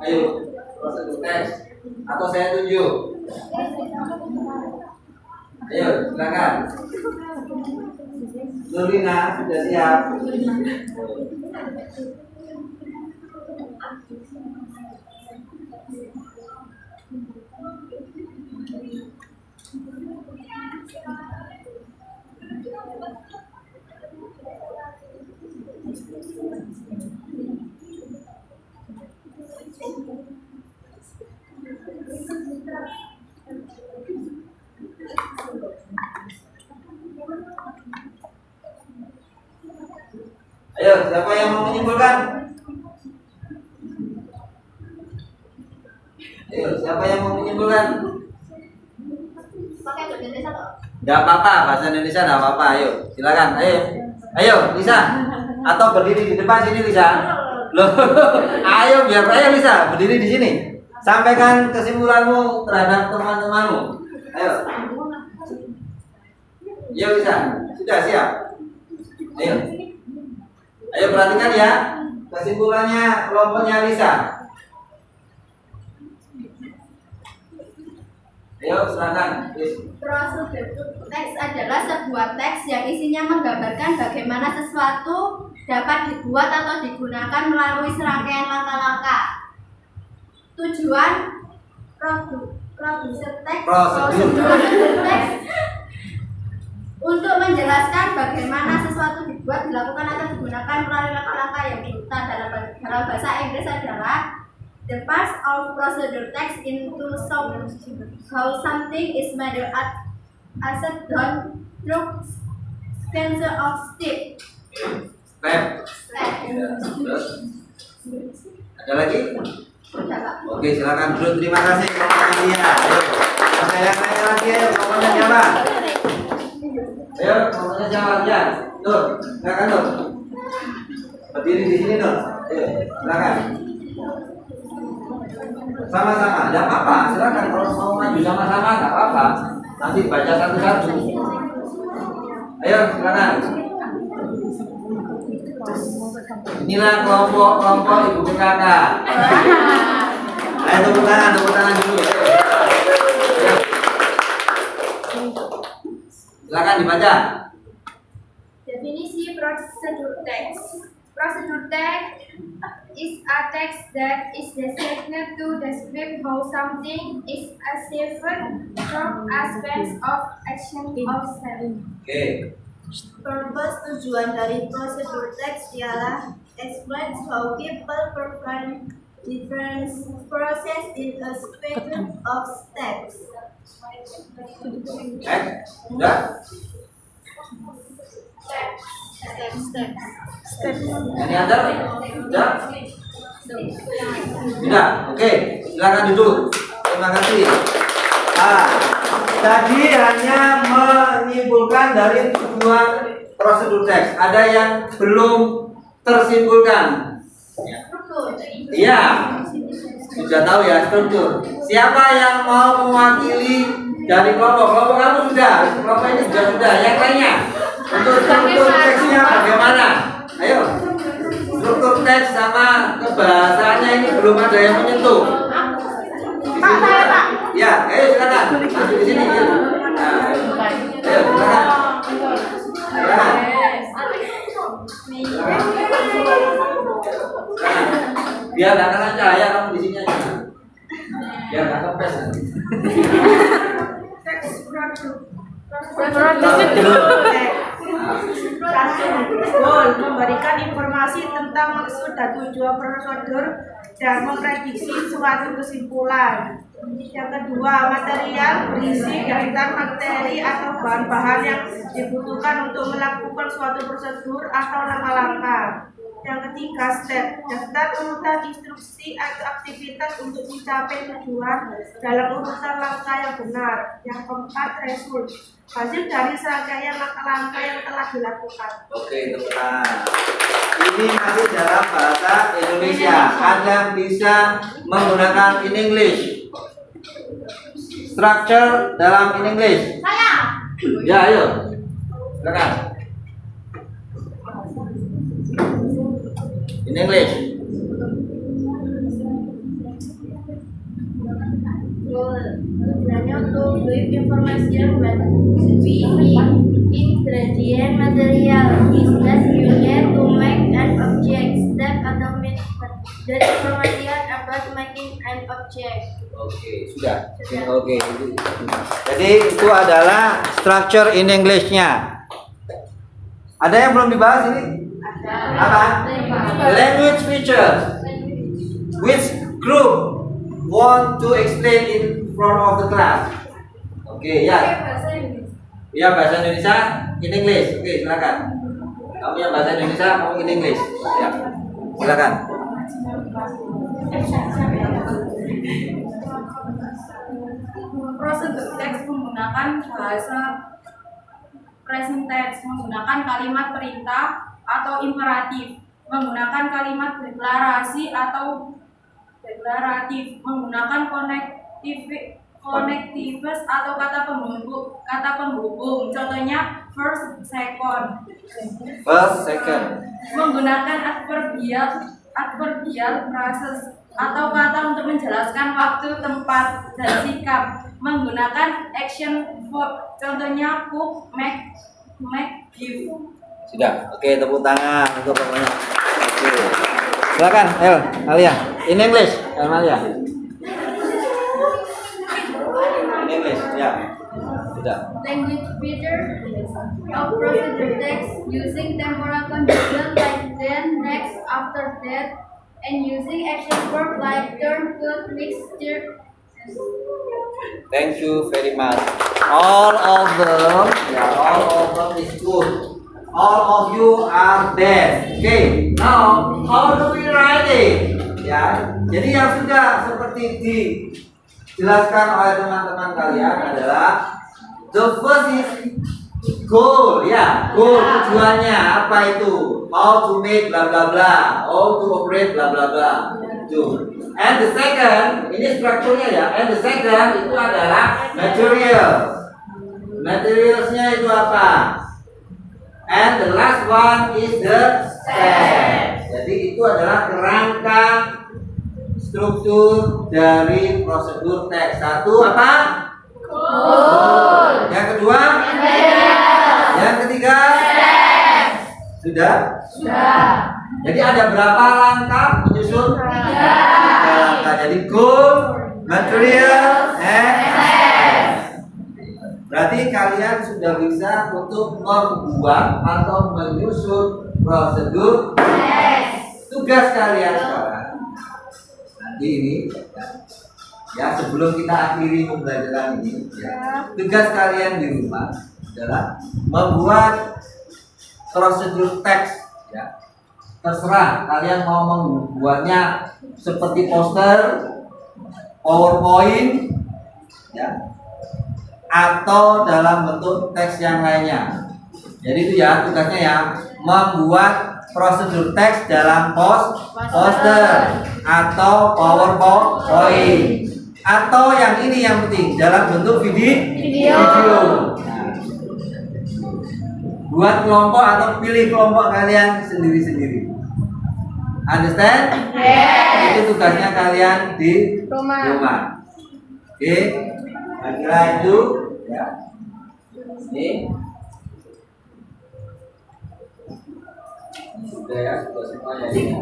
Ayo, prosedur teks. Atau saya tunjuk? Ayo, silakan. Nurlina sudah siap. Ayo, siapa yang mau menyimpulkan? Ayo, siapa yang mau menyimpulkan? Pakai bahasa Indonesia kok. Tidak apa-apa, bahasa Indonesia tidak apa-apa. Ayo, silakan. Ayo, Lisa. Atau berdiri di depan sini, Lisa. Loh, ayo Lisa, berdiri di sini. Sampaikan kesimpulanmu terhadap teman-temanmu. Ayo. Ayo Lisa, sudah siap? Ayo. Ayo perhatikan ya kesimpulannya kelompoknya Lisa. Ayo silakan. Prosedur teks adalah sebuah teks yang isinya menggambarkan bagaimana sesuatu dapat dibuat atau digunakan melalui serangkaian langkah-langkah. Tujuan prosedur teks untuk menjelaskan bagaimana sesuatu dibuat, dilakukan atau digunakan melalui langkah-langkang yang berurutan. Dalam bahasa Inggris adalah the parts of procedure text into how something is made as done through sequence of step. Terus ada lagi? Sudah, Pak. Oke, silakan dulu. Terima kasih kelompoknya dia. Ayo. Ada yang lain lagi? Ayo, kelompoknya siapa? Ayo, kelompoknya siapa? Ya, Nur, silakan Nur. Berdiri di sini Nur. Ayo, silakan. Sama-sama, tidak apa-apa. Silakan kalau mau maju sama-sama, nggak apa-apa. Nanti baca satu-satu. Ayo, silakan. Inilah kelompok ibu kakak. Ayo tepuk tangan dulu. Silakan dibaca. Definisi prosedur teks. Prosedur text is a text that is designed to describe how something is achieved from aspects of action or self. Oke. Purpose tujuan dari prosedur teks ialah explains how people perform different process in a spectrum of steps. Sudah? Ini ada? Sudah? Sudah? Oke. Silakan duduk. Terima kasih. Tadi hanya menyimpulkan dari tujuan prosedur teks. Ada yang belum tersimpulkan. Iya. Sudah tahu ya struktur. Siapa yang mau mewakili dari kelompok? Kelompok kamu sudah. Kelompok ini sudah. Yang lainnya. Untuk struktur teksnya bagaimana? Ayo. Struktur teks sama kebahasaannya ini belum ada yang menyentuh. Pak. Ya, ayo silakan. Masuk di sini. Nah, ayo silakan. Silakan. Biar nggak kena cahaya kamu di sini aja. Biar nggak kempes nanti. Goal memberikan informasi tentang maksud dan tujuan prosedur dan memprediksi suatu kesimpulan. Yang kedua, material berisi daftar materi atau bahan-bahan yang dibutuhkan untuk melakukan suatu prosedur atau langkah-langkah. Yang ketiga, step, daftar urutan instruksi atau aktivitas untuk mencapai tujuan dalam urutan langkah yang benar. Yang keempat, result, hasil dari serangkaian langkah-langkah yang telah dilakukan. Oke, teman. Ini masih dalam bahasa Indonesia. Anda bisa menggunakan in English. Structure dalam in English. Ya, ayo. Silakan. In English. Tujuannya untuk brief information when we ingredient material is that you need to make an object step atau method that information about making an object. Oke, sudah. Oke. Jadi itu adalah structure in English-nya. Ada yang belum dibahas ini? Apa? Language features. Which group want to explain in front of the class? Oke, ya. Ya, bahasa Indonesia in English. Oke, silakan. Kamu yang bahasa Indonesia, kamu in English. Ya. Silakan. Prosedur teks menggunakan bahasa present tense, menggunakan kalimat perintah atau imperatif, menggunakan kalimat deklarasi atau deklaratif, menggunakan connectives atau kata penghubung. Contohnya first, second. Menggunakan adverbial phrases atau kata untuk menjelaskan waktu, tempat, dan sikap. Menggunakan action verb, contohnya cook, make, give. Sudah. Oke, tepuk tangan untuk pokoknya. Oke. Silakan, Alia. In English, Alia. In English, ya. Sudah. Language feature of prosedur text using temporal condition like then, next, after that, and using action verb like turn, could, mixture. Thank you very much. All of them is good. All of you are best. Okay. Now, how do we write it? Ya. Jadi yang sudah seperti dijelaskan oleh teman-teman kalian adalah the first is goal. Ya, goal tujuannya apa itu? How to make bla bla bla, how to operate bla bla bla. Itu. And the second, ini strukturnya ya. And the second itu adalah material. Materialsnya itu apa? And the last one is the step. Jadi itu adalah kerangka struktur dari prosedur teks. Satu apa? Goal. Yang kedua? Yang ketiga? Step. Sudah? Jadi ada berapa langkah menyusun? 3 langkah. Jadi goal, material, and step. Berarti kalian sudah bisa untuk membuat atau menyusun prosedur teks. Tugas kalian sekarang nanti ini ya, sebelum kita akhiri pembelajaran ini ya, tugas kalian di rumah adalah membuat prosedur teks ya. Terserah kalian mau membuatnya seperti poster, PowerPoint ya, atau dalam bentuk teks yang lainnya. Jadi itu ya tugasnya ya, membuat prosedur teks dalam poster atau PowerPoint, atau yang ini yang penting dalam bentuk video. Nah, buat kelompok atau pilih kelompok kalian sendiri-sendiri. Understand? Itu tugasnya kalian di rumah. Oke, kira itu ya. Ini sudah ya, sudah semuanya ya.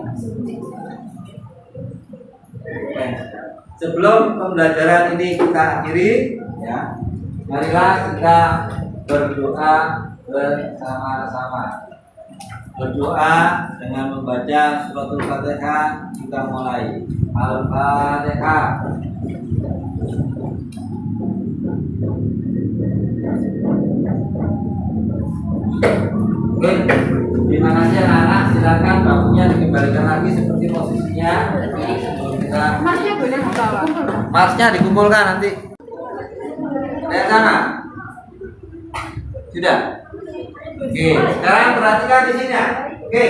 Sebelum pembelajaran ini kita akhiri ya, marilah kita berdoa bersama-sama. Berdoa dengan membaca suratul Fatihah. Kita mulai. Al-Fatihah. Oke, terima kasih anak-anak. Silakan bakunya dikembalikan lagi seperti posisinya. Kita Marsnya dikumpulkan nanti. Lihat sana. Sudah. Oke, sekarang perhatikan di sini. Oke,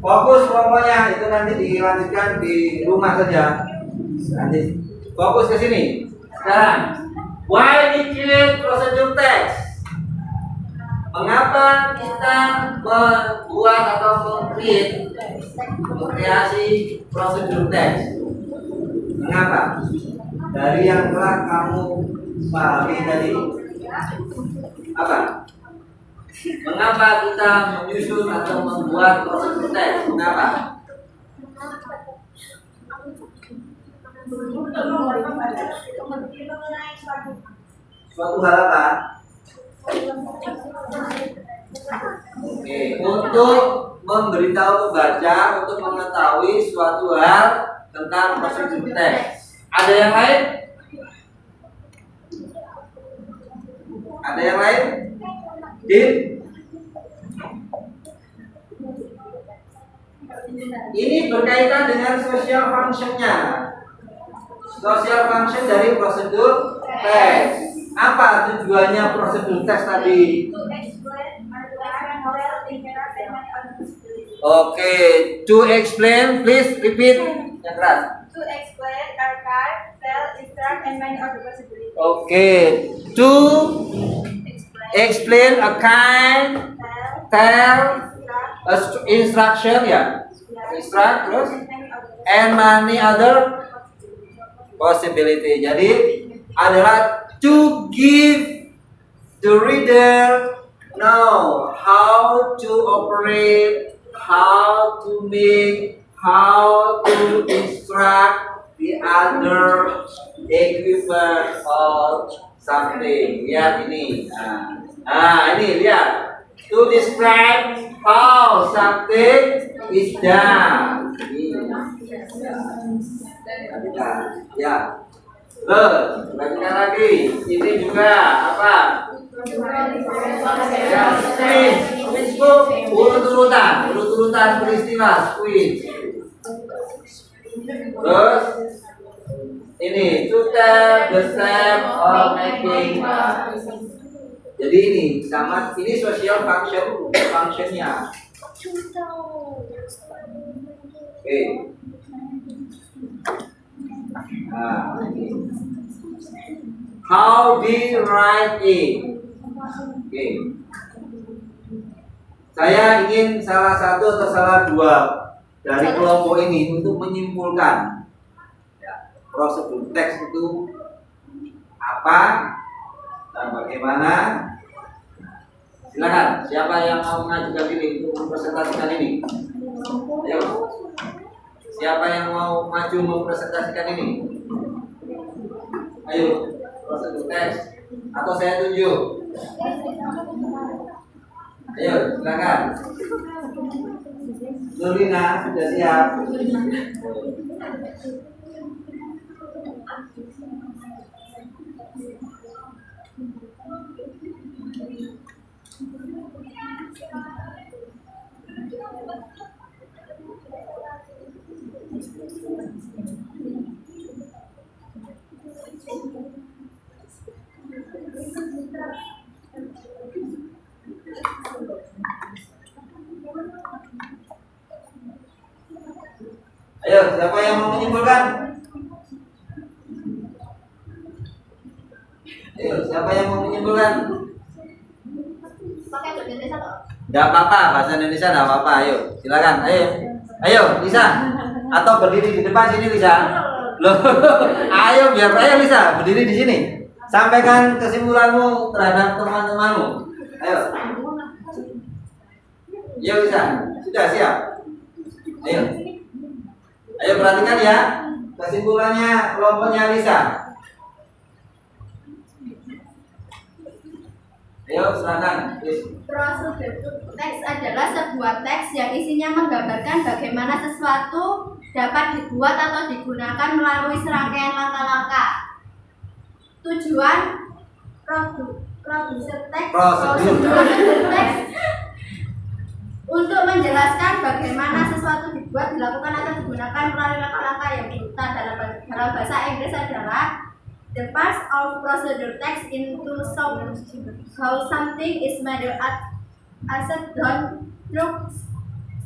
fokus pokoknya itu nanti dilanjutkan di rumah saja. Nanti fokus ke sini. Sekarang, why we create procedure text? Mengapa kita membuat atau mengkreasi prosedur teks? Mengapa? Dari yang telah kamu pahami tadi, apa? Mengapa kita menyusun atau membuat prosedur teks? Mengapa? Suatu hal apa? Oke, untuk memberitahu pembaca untuk mengetahui suatu hal tentang prosedur teks. Ada yang lain? Ada yang lain? Ini berkaitan dengan social function-nya. Social function dari prosedur teks. Apa tujuannya prosedur teks tadi? Oke, to explain, please repeat yang keras. To explain, archive, tell, instruct, and many other possibilities. Oke, to explain a kind, tell, instruction ya, instruct terus, and many other possibility. Jadi adalah to give the reader know how to operate, how to make, how to instruct the other equipment or something. Lihat ini. Nah, ini lihat. To describe how something is done. Ya. Terus, lanjutkan lagi. Ini juga apa? Ya, quiz book, urut-urutan peristiwa, quiz. Terus, ini to tell the step of making. Jadi ini sama, ini social functionnya. Oke. Nah, how we write it. Okay. Saya ingin salah satu atau salah dua dari kelompok ini untuk menyimpulkan ya, prosedur teks itu apa dan bagaimana. Silakan, siapa yang mau mengajukan diri untuk mempresentasikan ini? Ayo. Siapa yang mau maju mempresentasikan ini? Ayo, prosedur teks atau saya tunjuk? Ayo, silakan. Nurina sudah siap. Ayo, siapa yang mau menyimpulkan? Ayo, siapa yang mau menyimpulkan? Pakai bahasa Indonesia toh? Gak apa-apa, bahasa Indonesia gak apa-apa. Ayo, silakan. Ayo, Lisa. Atau berdiri di depan sini, Lisa. Loh, ayo Lisa, berdiri di sini. Sampaikan kesimpulanmu terhadap teman-temanmu. Ayo. Ayo Lisa, sudah siap? Ayo. Ayo perhatikan ya, kesimpulannya kelompoknya Lisa. Ayo silakan. Prosedur teks adalah sebuah teks yang isinya menggambarkan bagaimana sesuatu dapat dibuat atau digunakan melalui serangkaian langkah-langkah. Tujuan prosedur teks untuk menjelaskan bagaimana sesuatu dibuat, dilakukan atau digunakan melalui langkah-langkah yang berurutan. Dalam bahasa Inggris adalah the parts of procedure text into how something is made as done through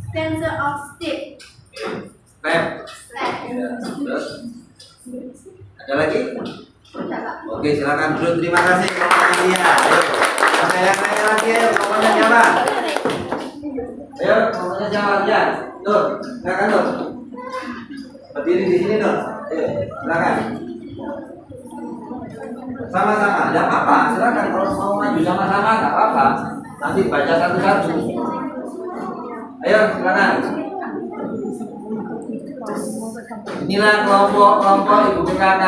sequence of steps. Terus ada lagi? Udah, Pak. Oke, silakan dulu. Terima kasih kelompoknya dia. Ayo, ada yang nanya lagi ya, kelompoknya siapa? Ayo, kelompoknya siapa ya? Tuh, silakan tuh. Berdiri di sini tuh. Ayo, silakan. Sama-sama, tidak apa-apa. Silakan kalau mau maju sama-sama, nggak apa-apa. Nanti baca satu-satu. Ayo, silakan. Inilah kelompok ibu PKK.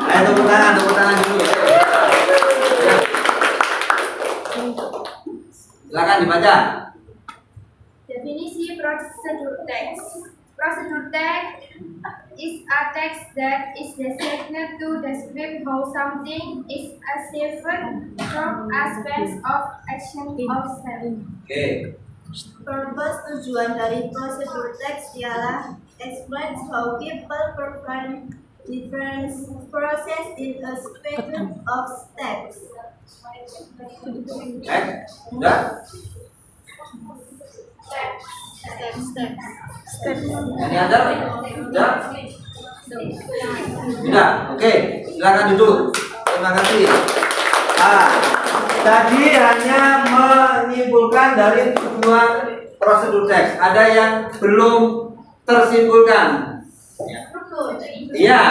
Ayo tepuk tangan dulu. Silakan dibaca. Definisi prosedur teks. Prosedur text is a text that is designed to describe how something is achieved from aspects of action or selling. Oke. Purpose tujuan dari prosedur teks ialah explain how people perform different process in a spectrum of steps. Udah? Ini ada? Udah? Sudah, oke. Silakan duduk. Terima kasih. Tadi hanya menyimpulkan dari tujuan prosedur teks. Ada yang belum tersimpulkan. Iya.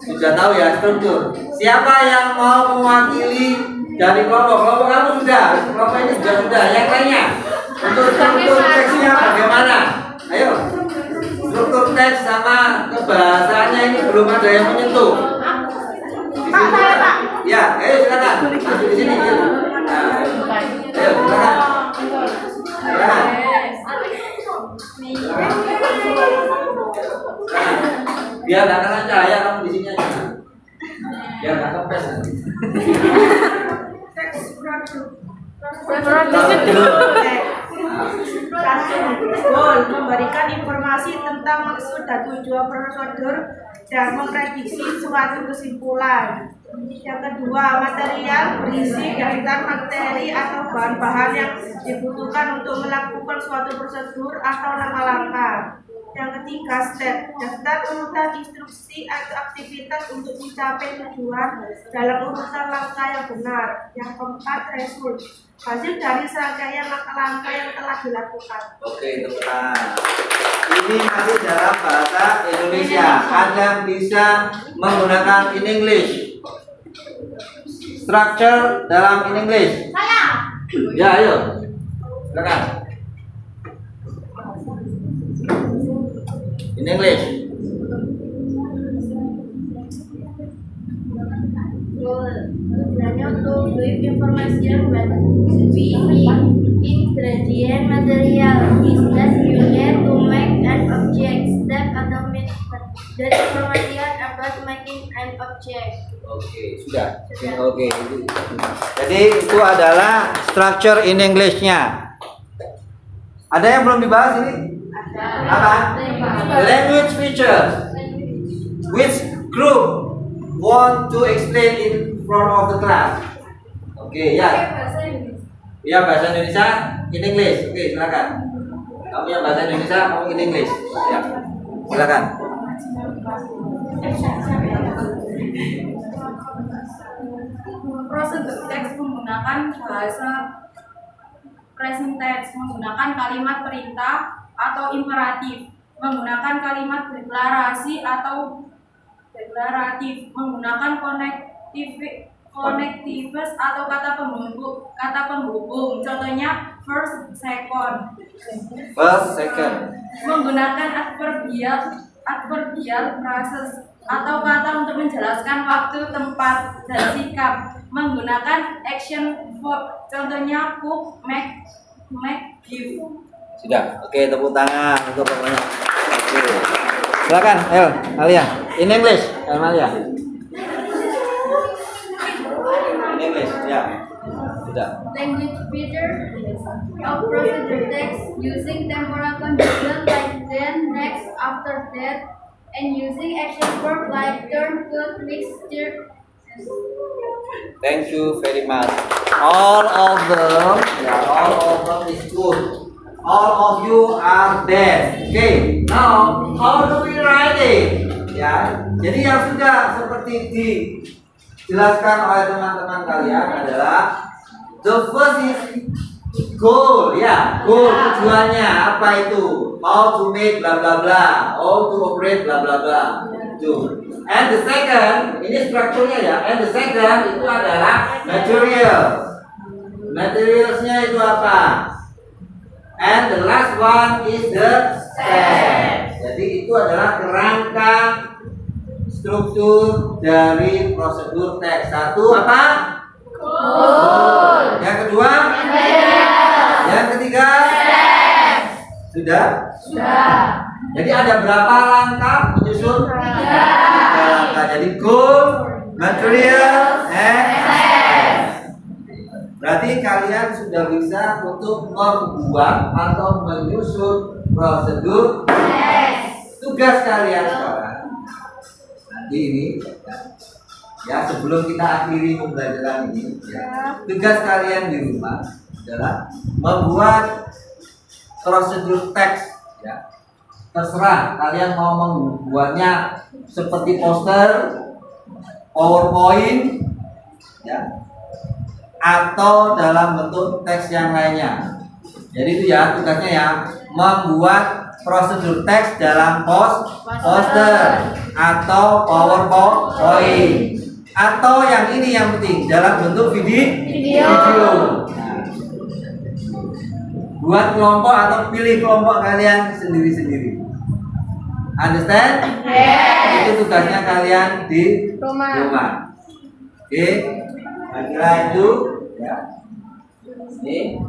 Sudah tahu ya struktur. Siapa yang mau mewakili dari kelompok? Kelompok kamu sudah. Kelompok ini sudah. Yang lainnya. Untuk struktur teksnya bagaimana? Ayo. Struktur teks sama kebahasaannya ini belum ada yang menyentuh. Pak. Ya, ayo silakan. Masuk di sini. Ayo, silakan. Silakan. Biar nggak kena cahaya kamu di sini aja. Biar nggak kempes nanti. Goal memberikan informasi tentang maksud dan tujuan prosedur dan memprediksi suatu kesimpulan. Yang kedua, material berisi daftar materi atau bahan-bahan yang dibutuhkan untuk melakukan suatu prosedur atau langkah-langkah. Yang ketiga, step. Daftar urutan instruksi atau aktivitas untuk mencapai tujuan dalam urutan langkah yang benar. Yang keempat, result. Hasil dari serangkaian langkah-langkah yang telah dilakukan. Oke, tepuk tangan. Ini masih dalam bahasa Indonesia. Anda bisa menggunakan in English. Structure dalam in English. Saya. Ya, ayo. Silakan. In English. Tujuannya untuk give information when we ingredient material is that you need to make an object step atau that information about making an object. Oke, sudah. Oke. Jadi itu adalah structure in English-nya. Ada yang belum dibahas ini? Apa? Language features. Which group want to explain in front of the class? Oke, ya. Ya, bahasa Indonesia in English. Oke, silakan. Kamu yang bahasa Indonesia, kamu in English. Ya. Silakan. Prosedur teks menggunakan bahasa present tense, menggunakan kalimat perintah atau imperatif, menggunakan kalimat deklarasi atau deklaratif, menggunakan connectives atau kata penghubung. Contohnya first, second. First, second. Menggunakan adverbial phrases atau kata untuk menjelaskan waktu, tempat, dan sikap. Menggunakan action verb, contohnya cook, make, give. Sudah. Oke, tepuk tangan untuk pokoknya. Oke. Silakan, Alia. In English, Alia. In English, ya. Sudah. Language feature of procedure text using temporal conjugation like then, next, after that, and using action verb like turn, could, mixture. Thank you very much. All of them is good. All of you are best. Okay. Now, how do we write it? Ya. Jadi yang sudah seperti dijelaskan oleh teman-teman kalian adalah the first is goal. Ya, goal tujuannya apa itu? How to make bla bla bla. How to operate bla bla bla. Itu. And the second, ini strukturnya ya. And the second itu adalah material. Materialsnya itu apa? And the last one is the step. Jadi itu adalah kerangka struktur dari prosedur teks. Satu apa? Goal. Yang kedua? Material. Yang ketiga? Step. Sudah? Sudah. Jadi ada berapa langkah menyusun? 3 langkah. Jadi goal, material, and step. Berarti kalian sudah bisa untuk membuat atau menyusun prosedur teks. Tugas kalian sekarang nanti ini ya sebelum kita akhiri pembelajaran ini ya, tugas kalian di rumah adalah membuat prosedur teks ya. Terserah kalian mau membuatnya seperti poster, PowerPoint ya, atau dalam bentuk teks yang lainnya. Jadi itu ya tugasnya ya, membuat prosedur teks dalam poster atau PowerPoint, atau yang ini yang penting dalam bentuk video. Nah, buat kelompok atau pilih kelompok kalian sendiri-sendiri. Understand? Yes. Itu tugasnya kalian di rumah. Oke. Kira itu ya. Ini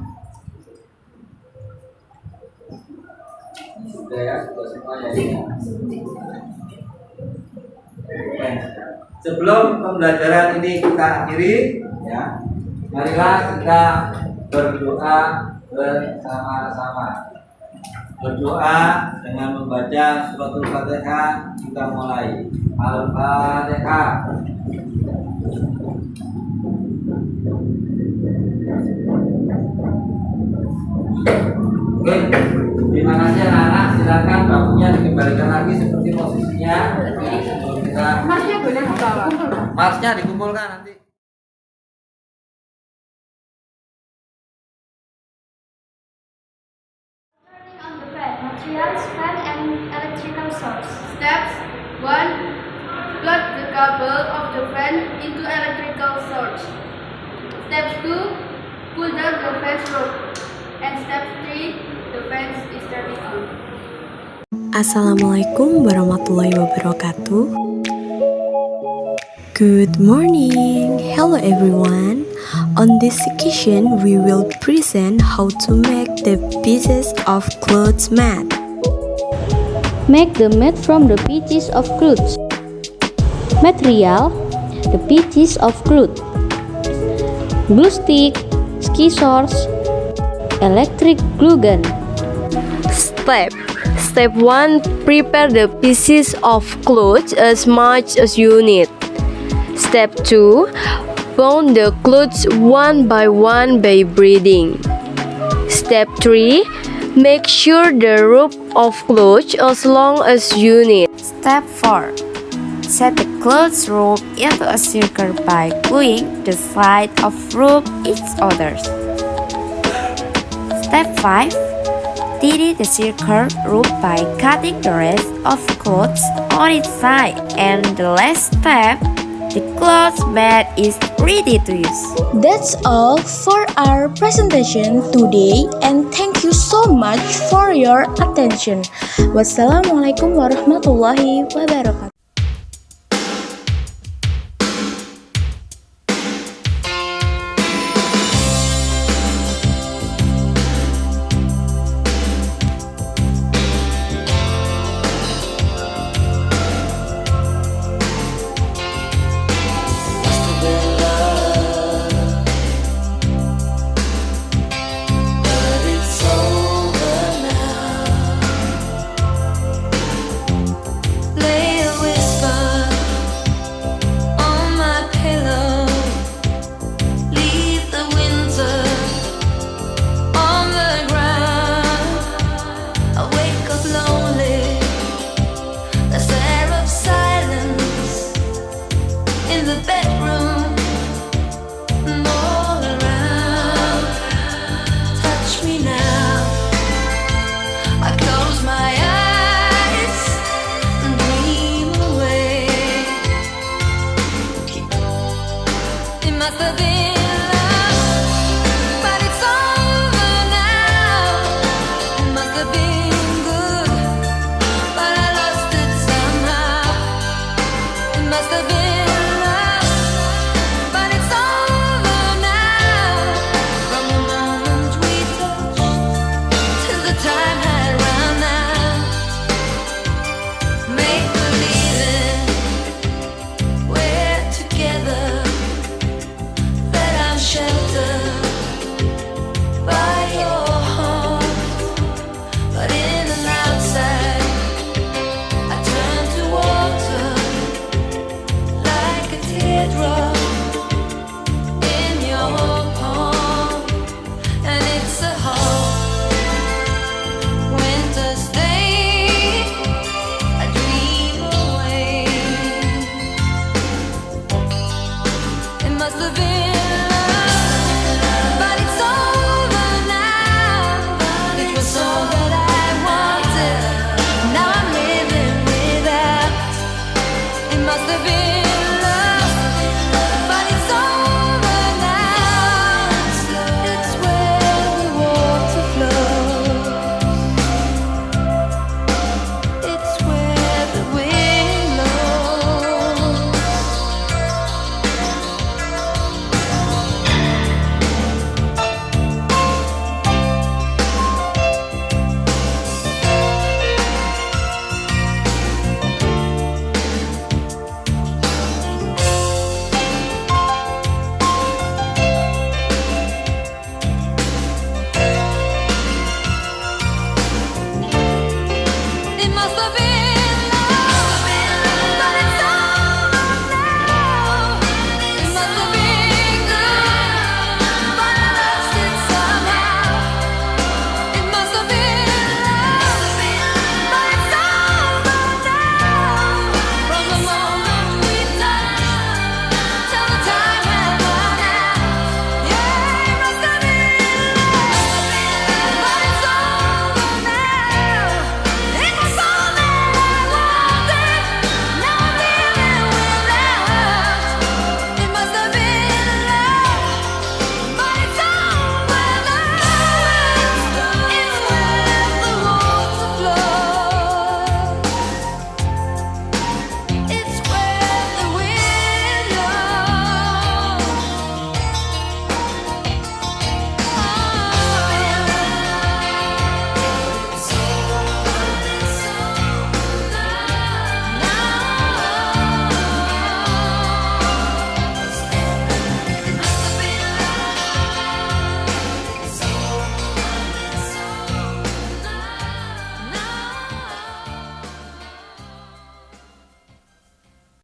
sudah ya, sudah semua ya ini. Oke. Sebelum pembelajaran ini kita akhiri ya, marilah kita berdoa bersama-sama. Berdoa dengan membaca suratul Fatihah. Kita mulai. Al-Fatihah. Oke, terima kasih anak-anak. silakan bambunya dikembalikan lagi seperti posisinya. Kita Marsnya dikumpulkan nanti. On the fan, materials, fan, and electrical source. Steps 1. Plug the cable of the fan into electrical source. Step 2. Pull down the fan's rope. And step 3. The fan is turning on. Assalamualaikum warahmatullahi wabarakatuh. Good morning. Hello everyone. On this occasion, we will present how to make the pieces of clothes mat. Make the mat from the pieces of clothes. Material: the pieces of cloth, glue stick, scissors, electric glue gun. Step 1. Prepare the pieces of clothes as much as you need. Step 2. Bond the clothes one by one by braiding. Step 3. Make sure the rope of clothes as long as you need. Step 4. Set the clothes rope into a circle by gluing the side of rope each others. Step 5. Tidy the circle rope by cutting the rest of clothes on its side. And the last step, the clothes mat is ready to use. That's all for our presentation today, and thank you so much for your attention. Wassalamualaikum warahmatullahi wabarakatuh.